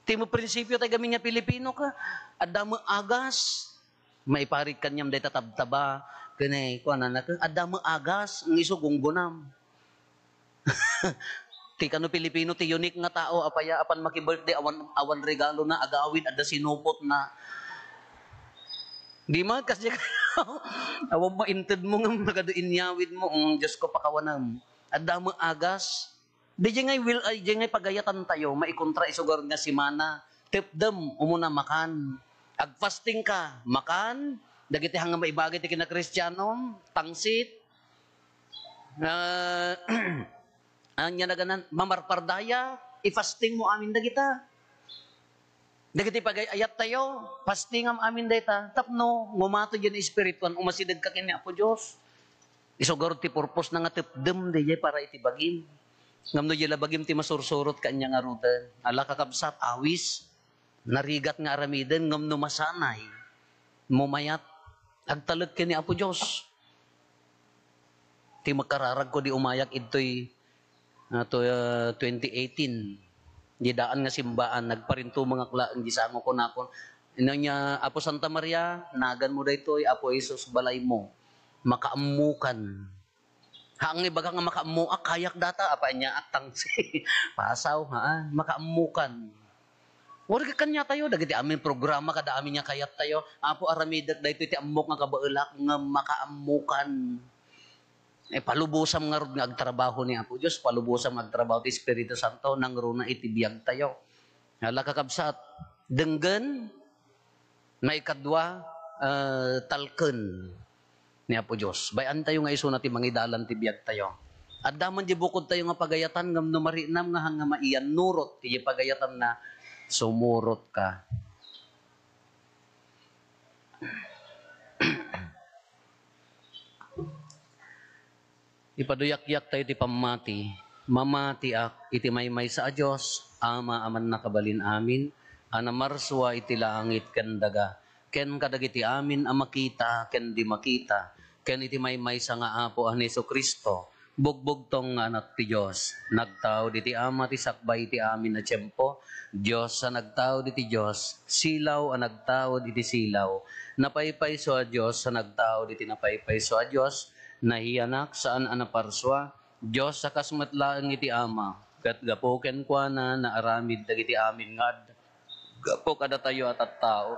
Ti mo prinsipyo tayo gamin nga Pilipino ka, adamo agas, maiparit kanyam day tatabtaba, kanay, kuanan na ka, adamo agas, ng iso gunggunam. Ti kano Pilipino ti unique nga tao apaya apan maki-birthday awan regalo na agawin adda sinupot na di man kasi awan mainted mo nga nagaduinyawid mo Diyos ko pakawanam adda mo agas di ngay will ay di ngay pagayatan tayo maikontra isugar nga simana tipdem umuna makan ag fasting ka makan dagiti hanga maibagay ti kina Kristiyano tangsit anya naganan mamarpardaya i-fasting mo amin dagita. Dagiti pagayat tayo, fasting am amin dayta. Tapno ngumato diyan espirituan umasidag ka kini Apo Dios. Isugaro ti purpose na nga tipdem di para iti bagim. Ngamno diyan bagim ti masursurot kanya nga ruta. Ala kakabsat awis narigat nga aramiden ngamno masanay. Mumayat agtalet kini Apo Dios. Ti makararag ko di umayak ito'y 2018 di daan nga simbaan nagparinto mga klaang gisango ko nakon niya Apo Santa Maria nagan mo daytoy Apo Jesus balay mo makaamukan hangi baga nga makaamu kayak data apa niya atang si pasaw ha makaamukan wala ka kanya tayo dagiti amin programa kada amin nya kayat tayo Apo aramidak daytoy ti ammok nga kabaelak nga makaamukan. Palubusam nga rod nga agtrabaho ni Apo Dios, palubusam nga agtrabaho ti Espiritu Santo nang runa itibiyag tayo. Hala kakabsat, denggen maikadwa talken ni Apo Dios. Bayan tayo nga iso na ti mangidalan ti biyag tayo. At daman di bukod tayo nga pagayatan ngam no marinam nga hanga maiyan nurot ti pagayatan na sumurot ka. Ipaduyak-yak tayo ti pamati. Mamati ak iti maymay sa Diyos, ama aman nakabalin amin, anamarswa iti langit ken daga. Ken kadagiti amin a makita, ken di makita. Ken iti maymay sa nga Apo an Jesu-Kristo, bugbog tong nga anak ti Diyos. Nagtao di ti ama ti sakbay ti amin na tiyempo, Diyos sa nagtao di ti Diyos, silaw a nagtao di ti silaw. Napaypay so a Diyos sa nagtao di ti napaypay so a Diyos, nahiyanak saan anaparswa, Diyos sa kasmatlaang iti ama, kat gapoken kwa na naaramid dagiti amin ngad, gapo kada tayo at tao.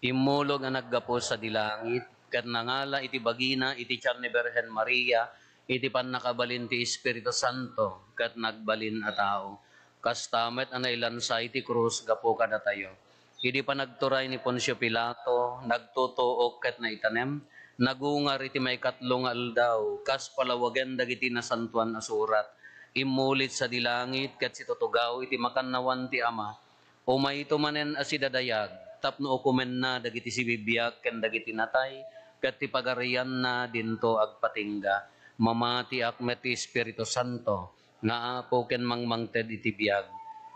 Imulog ang naggapo sa dilangit, kat nangala iti bagina, iti tiyan ni Birhen Maria, iti pan nakabalin ti Espiritu Santo, kat nagbalin a tao. Kastamet ang nailansa iti krus, gapo kada tayo. Hindi pa nagturay ni Poncio Pilato, nagtutuok ket na itanem, nagungar iti may katlong aldaw, kas palawagan dagiti na santuan asurat, imulit sa dilangit ket situtugaw iti makannawan ti ama, umay tumanen asidadayag, tapno ukumen na dagiti sibibiyag ken dagiti natay, ket ti pagarian na dinto agpatingga, mamati akmet ti Espiritu Santo, nga Apo ken mangmangted iti biyag,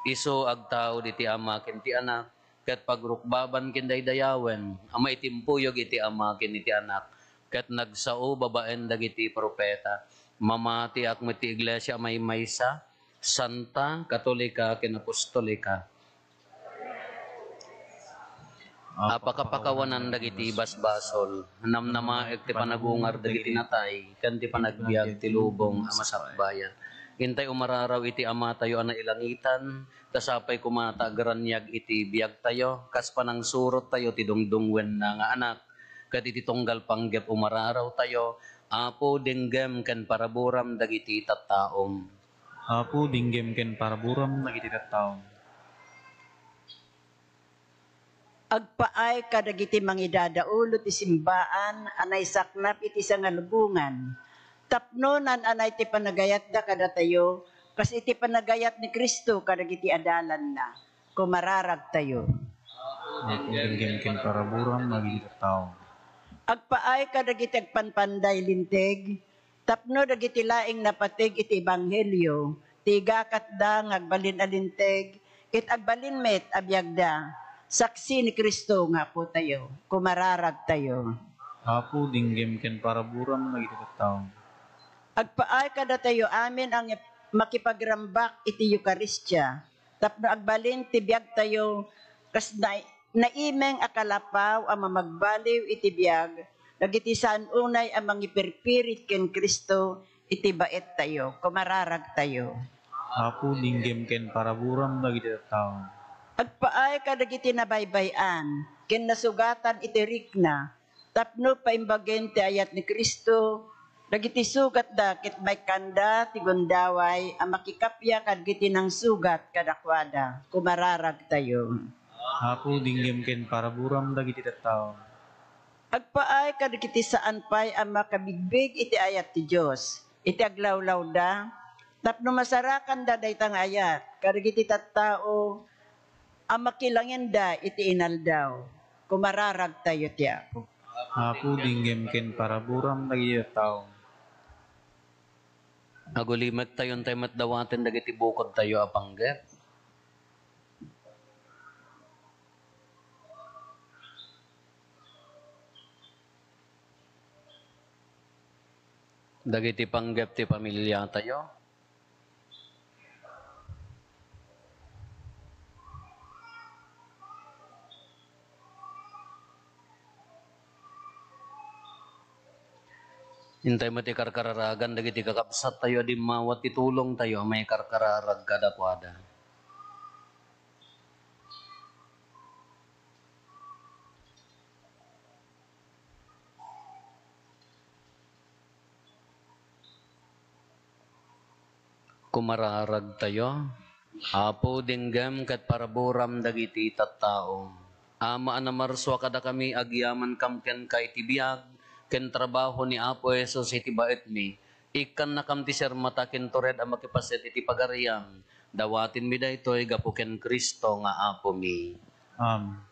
iso agtao diti ama ken ti anak, ket pagrukbaban ken daydayawen amay timpuyog iti ama ken iti anak ket nagsao babaen dagiti propeta mamati akmet ti iglesia may maysa santa katolika ken apostolika Apakapakawanan dagiti basbasol, namnamaek ti panagungar dagiti natay, kan ti panagbiag ti lubong a masakbayan. Hintay umararaw iti ama tayo ana ilangitan, tasapay kumata garanyag iti biag tayo, kas panang surot tayo ti dungdungwen na nga anak, kat iti tunggal panggep umararaw tayo, apo denggem ken paraburam dagiti tattaom. Apo dinggem ken paraburam dagiti tattao. Agpaay kadagiti mangidadaulo ti simbaan, anay saknap iti sangalubungan. Tapnonan anay ti panagayat da kada tayo, kas iti panagayat ni Kristo kadagiti adalan na. Kumararag tayo. Apo dinggem ken paraburam dagiti tattao. Agpaay kadagiti agpanpanday linteg, tapno dagiti laing napatig iti ebanghelyo, tiga katda ngagbalin alinteg, ket agbalin met abiyagda, saksi ni Kristo nga po tayo, kumararag tayo. Apo dinggem ken paraburam dagiti tattao. Agpaay kada tayo amin ang makipagrambak iti Eukaristya, tapno agbalin ti biag tayo, kas naimeng akalapaw ang mamagbaliw iti biag, dagiti saan unay ang mangipirpirit ken Kristo iti bait tayo, kumararag tayo. Apo dinggem ken paraburam dagiti tattao. Agpaay kadagiti nabaybayan, ken nasugatan iti rikna, tapno paimbagen ti ayat ni Kristo, dagiti sugat da ket may kanda ti gundaway ang makikapya kadagiti nang sugat kadakwada, kumararag tayo. Apo dinggem ken paraburam dagiti tattao. Agpaay kadagiti saan pay ang makabigbig iti ayat ti Dios, iti aglawlaw da, tapno masarakan da daytang ayat, kadagiti tattao ang makilangin da iti inaldaw, kumararag tayo ti Apo. Apo dinggem ken paraburam dagiti tattao. Agulimet tayon tayo matdawaten dagiti bukod tayo apanggep. Dagiti panggep ti pamilya tayo. Hintay mo ti karkararagan, dagiti kakabsat tayo, di mawat itulong tayo, may karkararag kadakwada. Kumararag tayo, apo dinggam kat paraburam dagiti tattao. Ama anamarso kada kami agyaman kam ken kay tibiyag, ken trabaho ni Apo Jesus iti bait mi, ikan na kam ti sermata ken tored ang makipaset iti pagariyang, dawatin mi daytoy gapu ken Kristo nga Apo mi. Amen.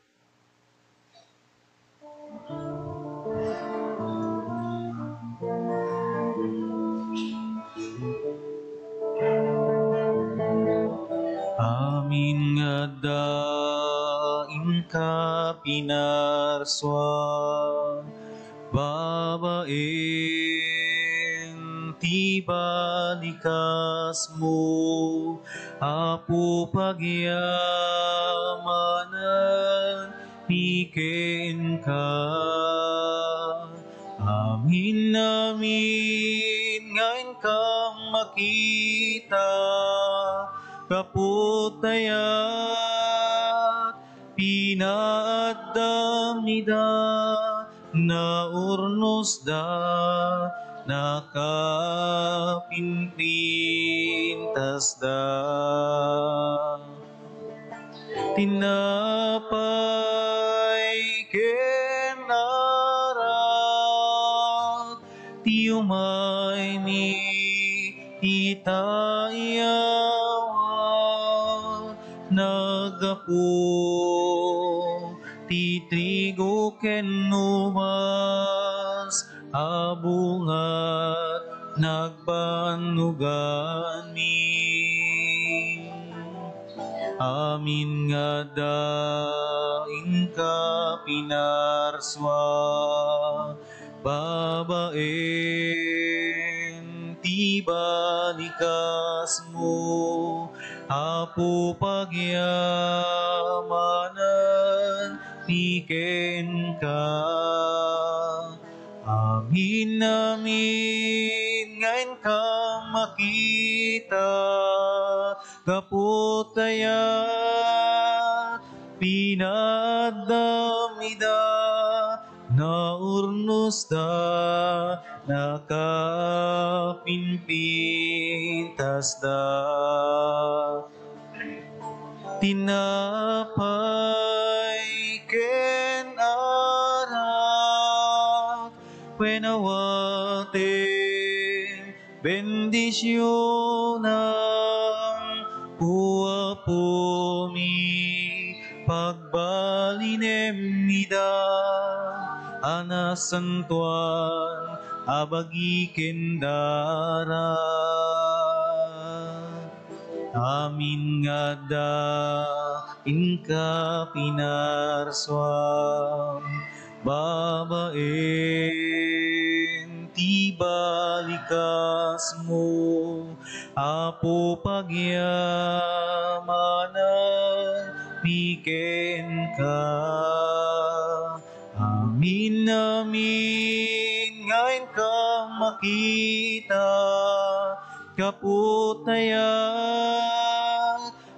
Amin nga daing ka pinarswa, babaeng ti balikas mo, Apo pagyamanan, piken ka. Amin namin ngayon kang makita, kaputayat pinaadam nida, na urnos da nakapinpintas da. Tinapay kenarat, tiyumay mi itayawan, nagapo ti trigo ken numas, abungat nagbanugan mi. Amin nga daing ka pinarswa, babaen ti balikas mo, Apo pagyamanan, piken ka. Amin amin ngayon ka makita, kaputaya pinadamida, naurnos da nakapinpintas da. Tinapay ken arak penawaten bendisyonan uapumi pagbalinem nida anasantuan abagi kendara. Amin nga da inka pinarswam babaen ti balikas mo apo pagyamanan piken ka. Amin amin ngayon ka makita, kaputaya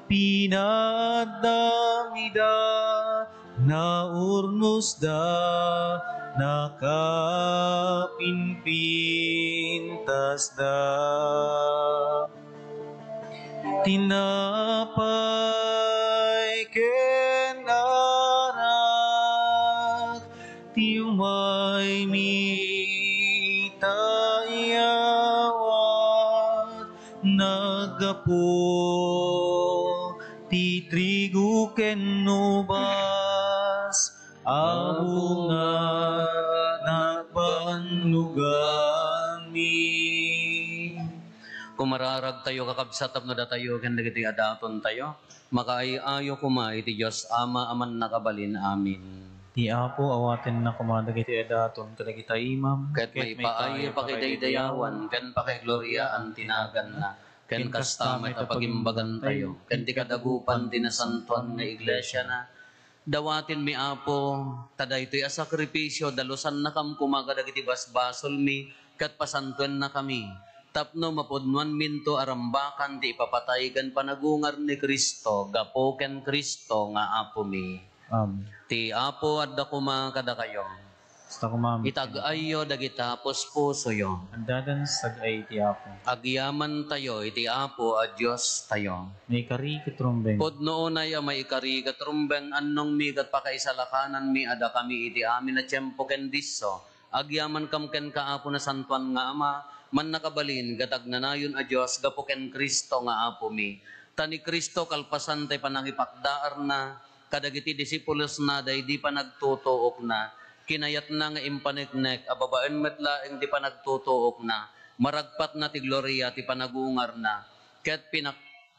pinadamida, naurnos da nakapinpintas da. Tinapay ken arak ti umay mitayawat, nagapo ti trigo ken ubas, abunga nagbanlugan mi. Kumararag tayo kakabsatap na datayo ken dagiti adaton tayo, makaayo kuma iti Dios Ama aman nakabalin. Amin. Ti Apo awaten na kumadag iti edaton kadagita imam, Ket may paayo pakidaydayawan, ken pakigloria ang tinagan na, ken kastamay tapagimbagan tayo, ken ti kadagupan tinasantuan nga iglesia na. Dawatin mi Apo, taday to'y asakripisyo, dalusan na kam kumagadag iti basbasol mi, ket pasantuan na kami. Tapno mapudnuan minto arambakan ti ipapatay ken panagungar ni Kristo, gapo ken Kristo nga Apo mi. Ti Apo adda kuma kada kayo. Basta kumamit. Itag-ayo dagita puspuso yo. Andadan sag-ay ti Apo. Agyaman tayo iti Apo a Dios tayo. May kari kitrumbeng. Pudno na ya may ikari katrumbeng annong mi kat pakaisalakanan mi ada kami iti amin na tiyempo ken disso. Agyaman kam ken kaapo na santuan nga Ama, man nakabalin gatag nanayon a Dios gapo ken Kristo nga Apo mi. Tani Kristo kalpasan tay panangipakdaar na, kadagiti disipulos na day di pa nagtutuok na, kinayat na nga impaniknek, ababaen metlaeng di pa nagtutuok na, maragpat na ti gloria ti panagungar na, ket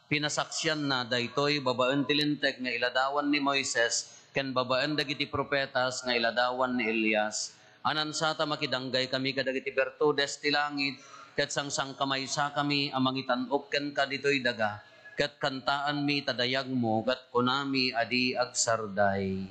pinasaksyan na daytoy babaen ti lintek nga iladawan ni Moises, ken babaen dagiti propetas nga iladawan ni Elias. Anansata makidanggay kami kadagiti bertudes ti langit, ket sangsang kamaysa kami amangitan-ok ken kaditoy daga, ket kantaan mi tadayag mo, ket kunami adi agsarday.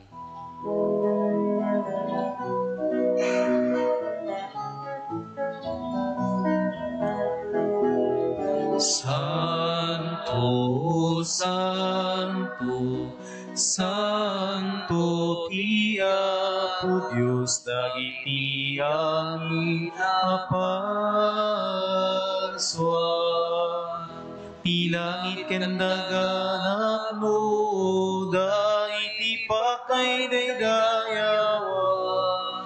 Santo, Santo, Santo ti Apo Dios dagiti angin apaswan. Ti langit ken daganap mo daiti pakaidayawan.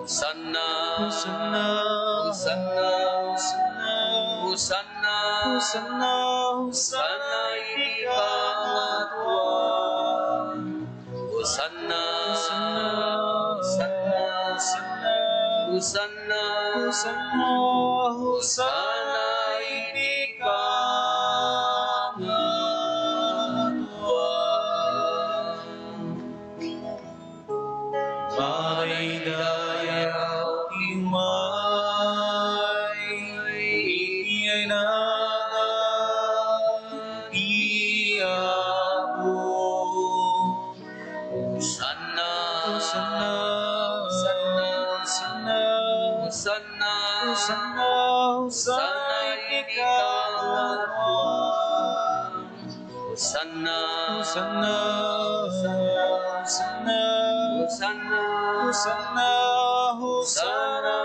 Hosanna, Hosanna, Hosanna, Hosanna, Hosanna, Hosanna iti kangatuan. Hosanna, Hosanna, Hosanna, Hosanna, Hosanna, Hosanna iti kangatuan. Paidayaw imay, iti nagan ti Apo. Hosanna, Hosanna, Hosanna, Hosanna, ikaw. Hosanna, Hosanna, Hosanna, Hosanna, Hosanna, Hosanna,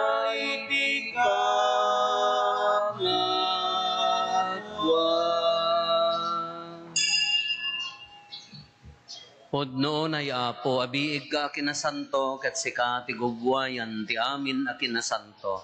Podno na Apo, abiig ka kinasanto, kat sika ti gugwayan, ti amin a kinasanto.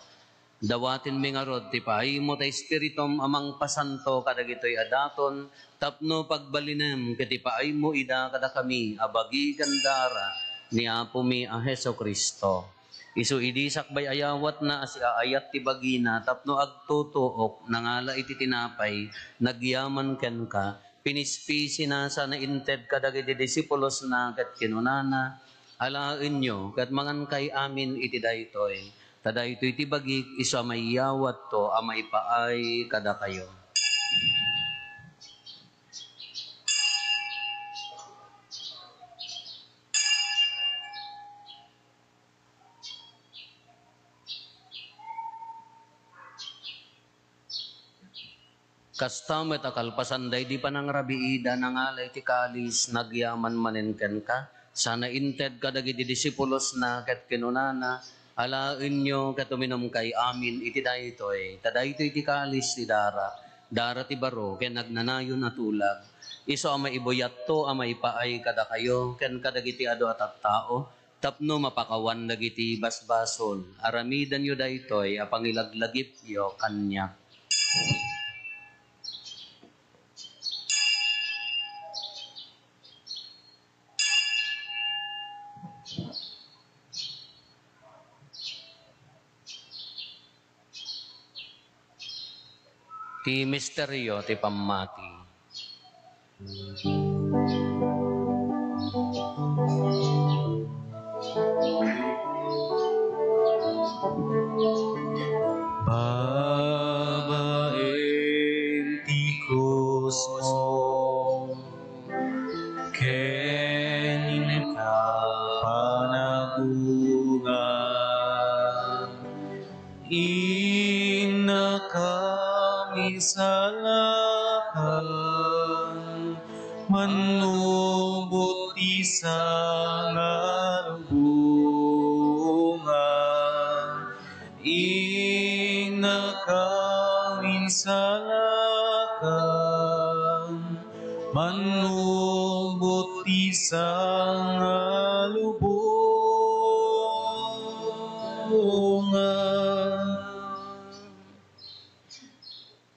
Dawatin mi nga rod, ti pahay mo ta Espiritum amang pasanto, kadag ito'y adaton, tapno pagbalinem, kat ti pahay mo ida kada kami, abagi gandara, ni Apo mi a Heso Kristo. Isu idisak bay ayawat na asi aayat ti bagina, tapno agtutuok, nangala iti tinapay, nagyaman ken ka, pinispisi na sa nainted kadagiti disipulos na kat kinunana, alain nyo, kat mangan kay amin iti daytoy, tadaytoy ti bagik, iso amay yawat to, amay paay kada kayo. Kastamet akalpasanday di panangrabiida nangalay ti kalis nagyaman manenken ka sana inted kadagiti disipulos na ket kinunana alaen nyo ket uminom kay amin iti daytoy tadaytoy ti kalis ti dara ti baro ken nagnanayon at ulag iso amay ibuyat to amay paay kada kayo ken kadagiti adu at tao tapno mapakawan dagiti basbasol aramidan yo daytoy a pangilaglagip yo kanyak. Ti misteryo ti pammati. Babaen ti krus mo, kenin ka panagungan, inakamisalakan, manubot isang albungan, inakamisalakan, manubot isang albungan.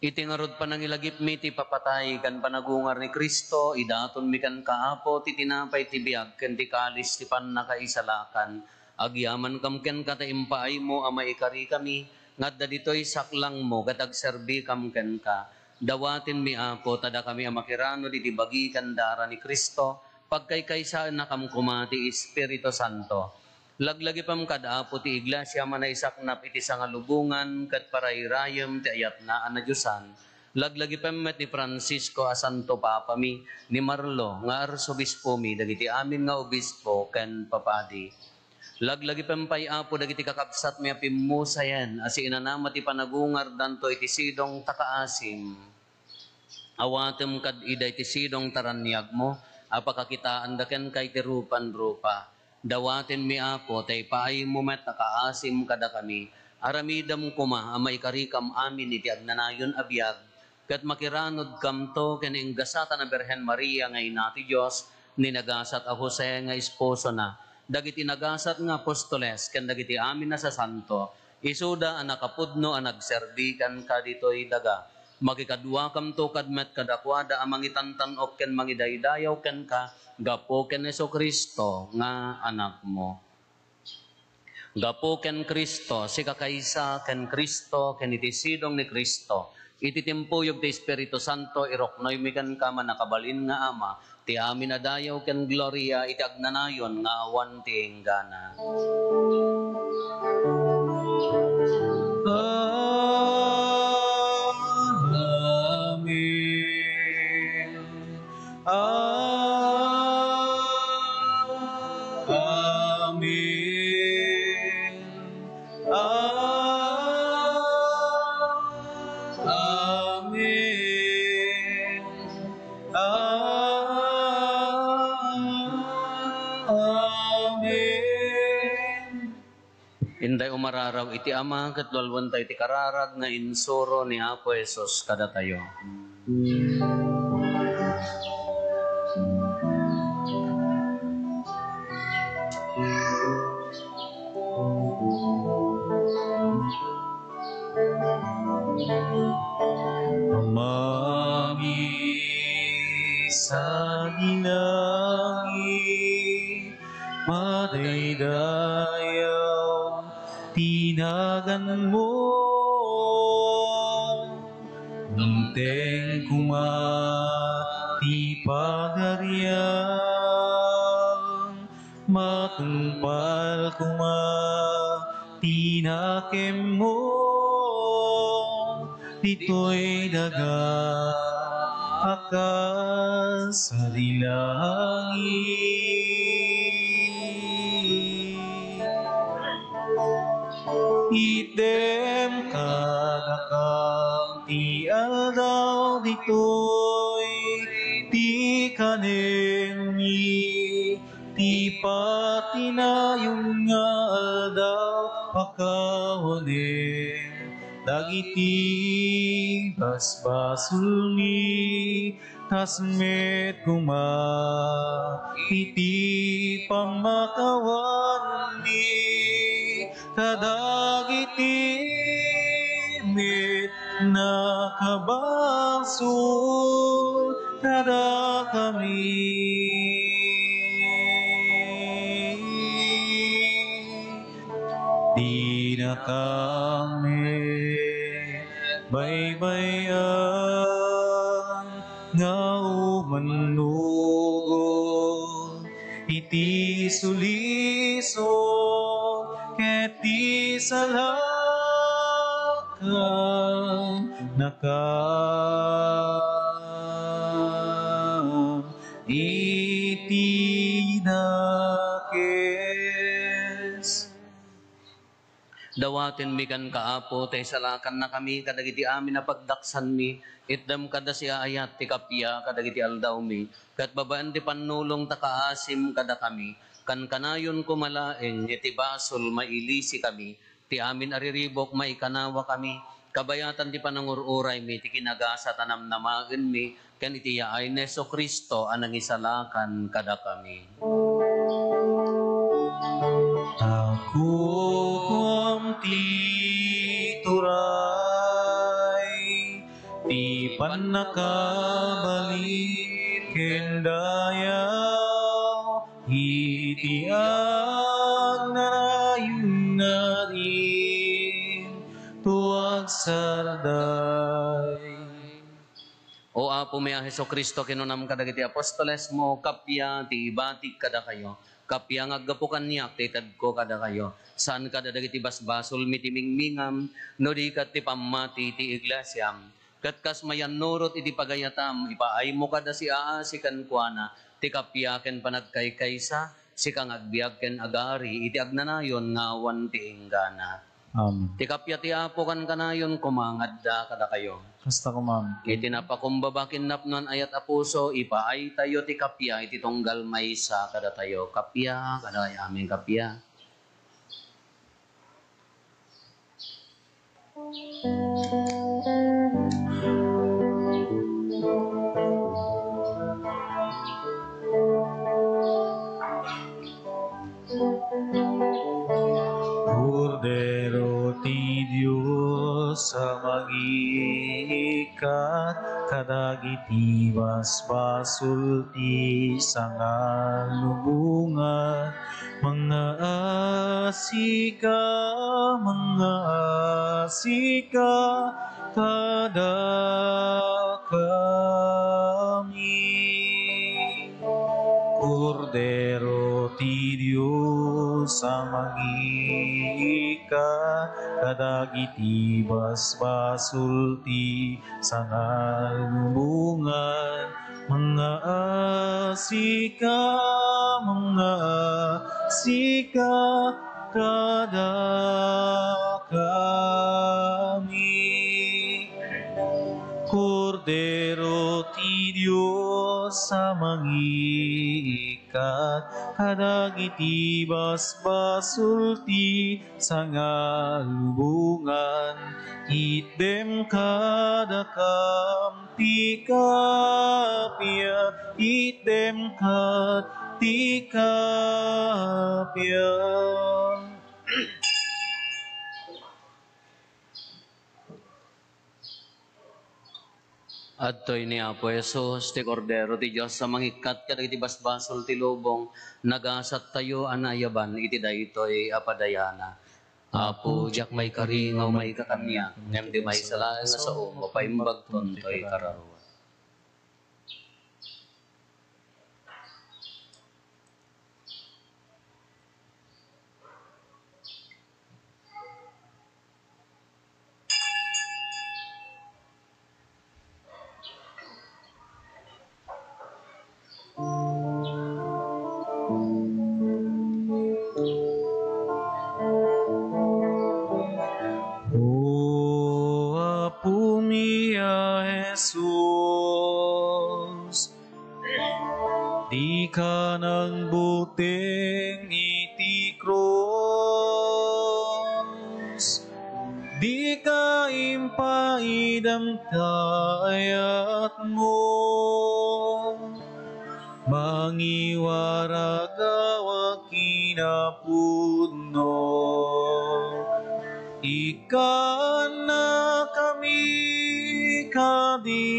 Itingarod pa nang ilagip mi ti papatay kan panagungar ni Kristo, idaton mi kan kaapo ti tinapay ti biag ken ti kalis ti pannakaisalakan. Agyaman kam ken kata impaay mo amay ikari kami, ngadda ditoy saklang mo kat agserbi kam ken ka. Dawatin mi Apo tada kami amakirano di bagi kan dara ni Kristo, pagkaykaysaan na kam kumati Espiritu Santo. Laglagi pam kadaapo ti iglesia manaysaknap iti sangalubungan kat parayrayem ti ayat na Diyusan. Laglagi pam met ni Francisco a Santo Papa mi ni Marlo nga arsobispo mi dagiti amin nga obispo ken papadi. Laglagi pam pay Apo dagiti kakabsat mi apimmusayen asi inanama ti panagungar danto iti sidong takaasim. Awatem kad ida iti sidong taranyag mo apakakitaan daken kay ti rupan-rupa. Dawatin mi Apo, tay paay mo met nakaasim kada kami, aramidam kuma, amay karikam amin iti agnanayon abiyag, kat makiranod kam to, kening gasata na Berhen Maria ngay nati Diyos, ninagasat a Jose nga esposo na, dagiti nagasat nga apostoles, ken dagiti amin na sa santo, isuda ang nakapudno ang nagserbikan ka dito'y daga, makikadwa kam to kadmet kadakwada amang itantanok ken mangidaydayaw ken ka, gapo ken Heso Kristo nga anak mo. Gapo ken Kristo, si kakaysa ken Kristo, ken iti sidong ni Kristo. Iti timpuyog ti Espiritu Santo, iroknoy mi ken ka manakabalin nga ama, ti amin adayaw ken gloria, iti agnanayon nga awan ti enggana. Amen. Inday umararaw iti ama, katlualwan tayo iti kararag nga insuro ni Apo Jesus kada tayo. Amami sa ginangin, madaydayaw, tinagan mo. Nunteng kumati pagariang, matungpal tinakem mo. Dito'y daga akas sa dilangin. Item kadakang ti aldaw dito'y ti kanemi, ti patinayon nga aldaw pakawanin. Dagiti basbasul ni tasmet iti pamakawan ni kadagiti met nakabasul kada kami. Di na kami baybayan nga umanugod iti suliso ket di salakan iti dakes. Dawatin mi kan kaapo, tay salakan na kami, kadagiti amin na pagdaksan mi, itdam kada siya ayat, ti kapya, kadagiti aldaw mi, kat babaan ti panulong takaasim kada kami, kan kanayon kumalaeng, iti basol mailisi kami, ti amin ariribok maikanawa kami, kabayatan ti panangururay mi, ti kinagasa tanam namagen mi, kan iti yaay Neso Kristo, anang isalakan kada kami. Ako ti turay, ti panakabalik kendayaw, iti agnarayun na rin, tuwag sarday. O Apo may Heso Kristo, kinunam kadagiti apostoles mo, kapya ti ibatik kada kayo, kapya nga agapukan niya, titad ko kada kayo. Saan kada dagiti basbasol mitimingmingam, no di kat ti pamati ti iglesyam. Kat kas mayan nurot iti pagayatam, ipaay mo kada si aasikan kuana, ti kapya ken panagkaykaysa, si kang agbiag ken agari, iti agnanayon nga awan ti inggana. Amen. Ti kapya ti Apo kan kanayon, kumangadda kada kayo. Kasta ko, ma'am. Iti napakumbabakin napnon ayat apuso, ipaay tayo ti kapya, iti tunggal maysa kada tayo. Kapya, kada aming kapya. Cordero ti Diyos sa mag-iikat, kadagiti basbasul ti sangalubungan, mga asika, kada kami. Cordero ti Diyos sa mag-iikat, kadagiti basbasul ti sangalubungan, mga asika, kada kami. Cordero ti Diyos sa mag-iikat, ikat kadagiti basbasulti sangalubungan itdem kadakam ti kapya itdem kad ti kapya. Adtoy ni Apo Jesus, ti Kordero ti Diyos, sa mangikat ka iti basbasol ti lubong, nagasat tayo anayaban, iti daytoy apadayana. Apo, diyak may karingaw may kakanya, ngem di may salain na sa umo, paimbag tontoy kararo. O apo mia Jesus, di ka nang buteng iti cross, di ka impaidam kayat mo, mangiwaragawa kinapudno. Ikan na kami kadi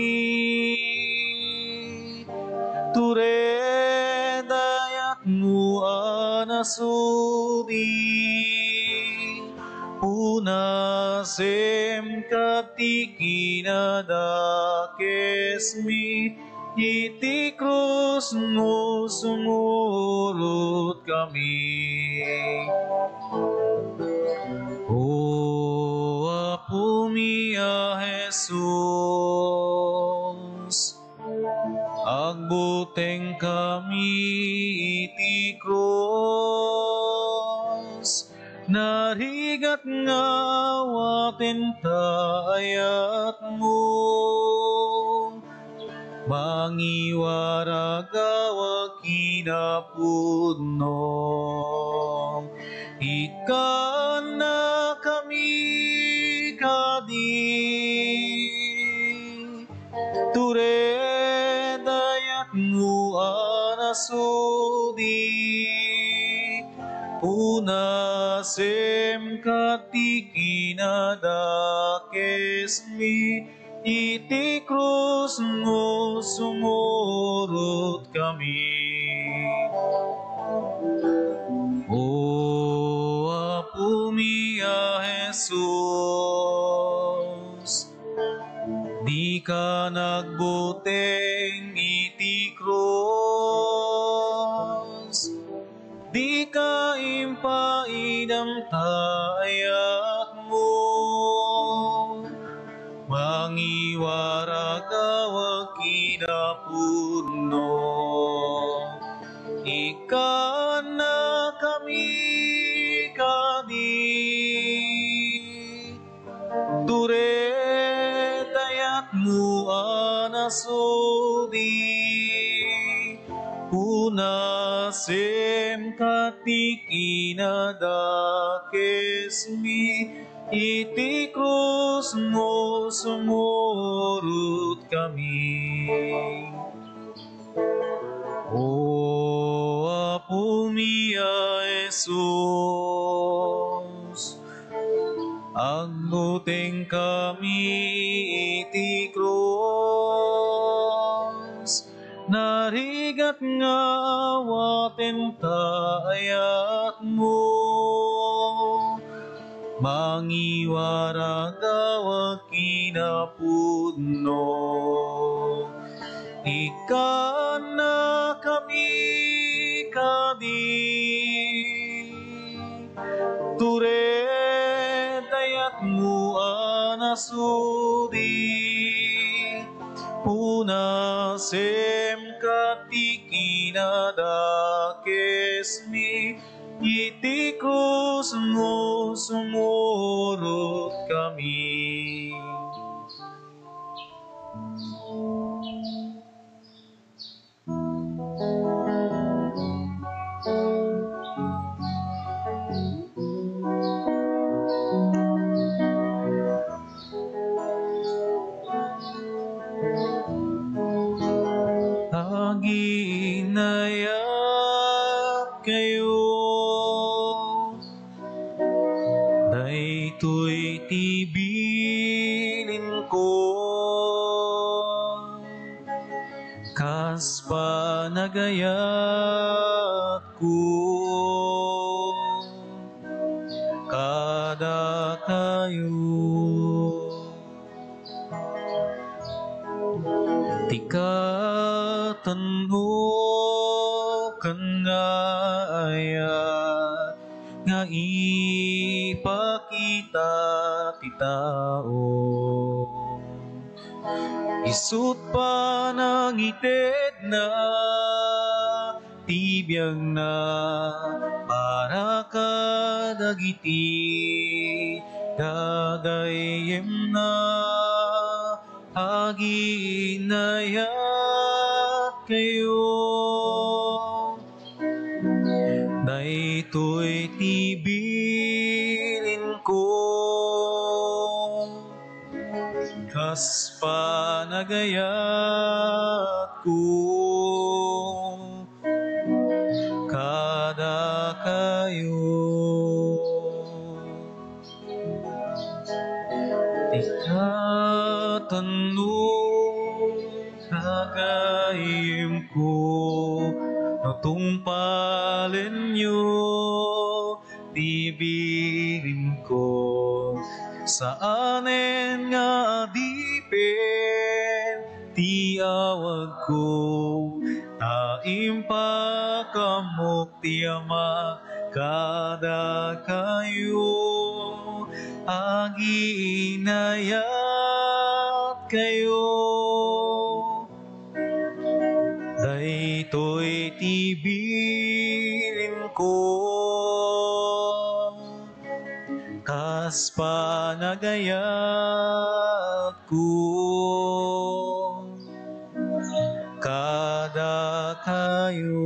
ture dayat mu anasudi unasem katikinadakesmi iti krus mo sumurut kami. O apo mia Jesus, agbuteng kami iti cross, narigat ngawaten tayat mo, mangiwaragawa kinapudno. Ikan na kami kadi ture dayat mu anasudi unasem katikinadakesmi iti krus mo sumurut kami. O apo mia Jesus, di ka nagbuteng iti cross, di ka impaidam tayat mo, mangiwaragawa kinapudno. Ikan na kami kadi ture dayat mu anasudi unasem katikinadakesmi iti krus mo sumurut kami. O apo mia Jesus, agbuteng kami iti cross, narigat ngawaten tayat mo, mangiwaragawa kinapudno. Ikan na kami kadi ture dayat mu anasudi unasem katikinadakesmi iti krus mo sumurut kami. Daytoy tibilin ko, kas panagayat ko, kada kayo. Tikatan kan nga ayat, nga ipakita ti tao. Isut pa nang ited na, tibiyang na, para kadagiti, gagayem na, aginayat kayo. Daytoy tibilin ko, kas panagayat ko, kada kayo. Ikatanong kagayim ko, natungpalin nyo, tibilin ko, saanen nga dipen, ti awag ko, taim pa kamok ti ama, kada kayo, aginayat kayo. Daytoy tibilin ko, kas panagayat ko, kada kayo.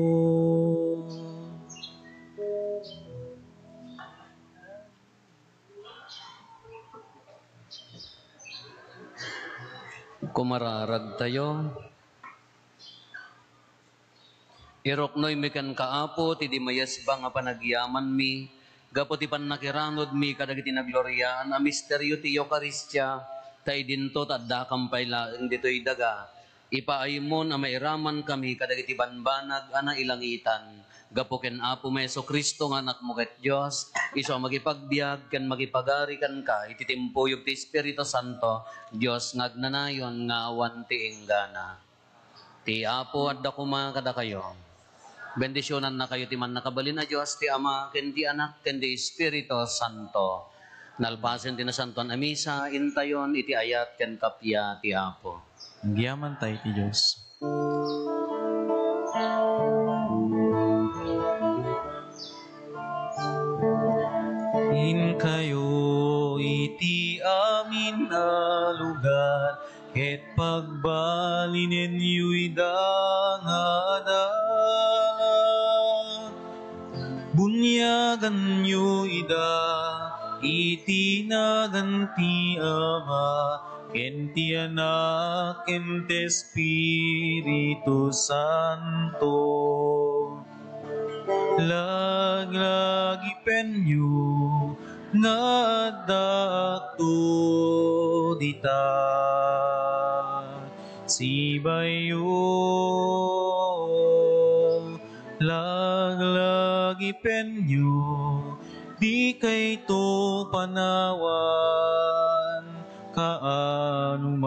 Kumararag tayo. Iroknoy mi kan kaapo, ti di mayasbang nga panagyaman mi, gapo ti pannakiranod mi kadagiti nagloryaan, a misteryo ti Eucharistia, tay dinto tadda kampay laeng dito'y daga. Ipaaymon a mairaman kami kadagiti banbanag ana ilangitan, gapo ken Apo Meso Kristo nga anak mo ket Dios, iso magipagbiag ken magipagari kan ka, ititimpuyog ti Espiritu Santo, Dios ngagnanayon nga awan ti enggana. Ti Apo adda kuma kada kayo. Bendisyonan na kayo ti man nakabalin na Diyos, ti Ama, ken ti Anak, ken ti Espiritu Santo. Nalpasen ti nasantuan a misa, intayon iti ayat ken kapya ti Apo. Anggiyaman tayo ti Diyos. In kayo iti amin na lugar, ket pagbalinen yu'y dangada. Bunyagan nyo ida, itinagan ti Ama, ken ti Anak, ken ti Espiritu Santo. Laglagi penyo, nga dakto dita, sibayo. Laglagi penyo, di kay to panawan, kaanuman.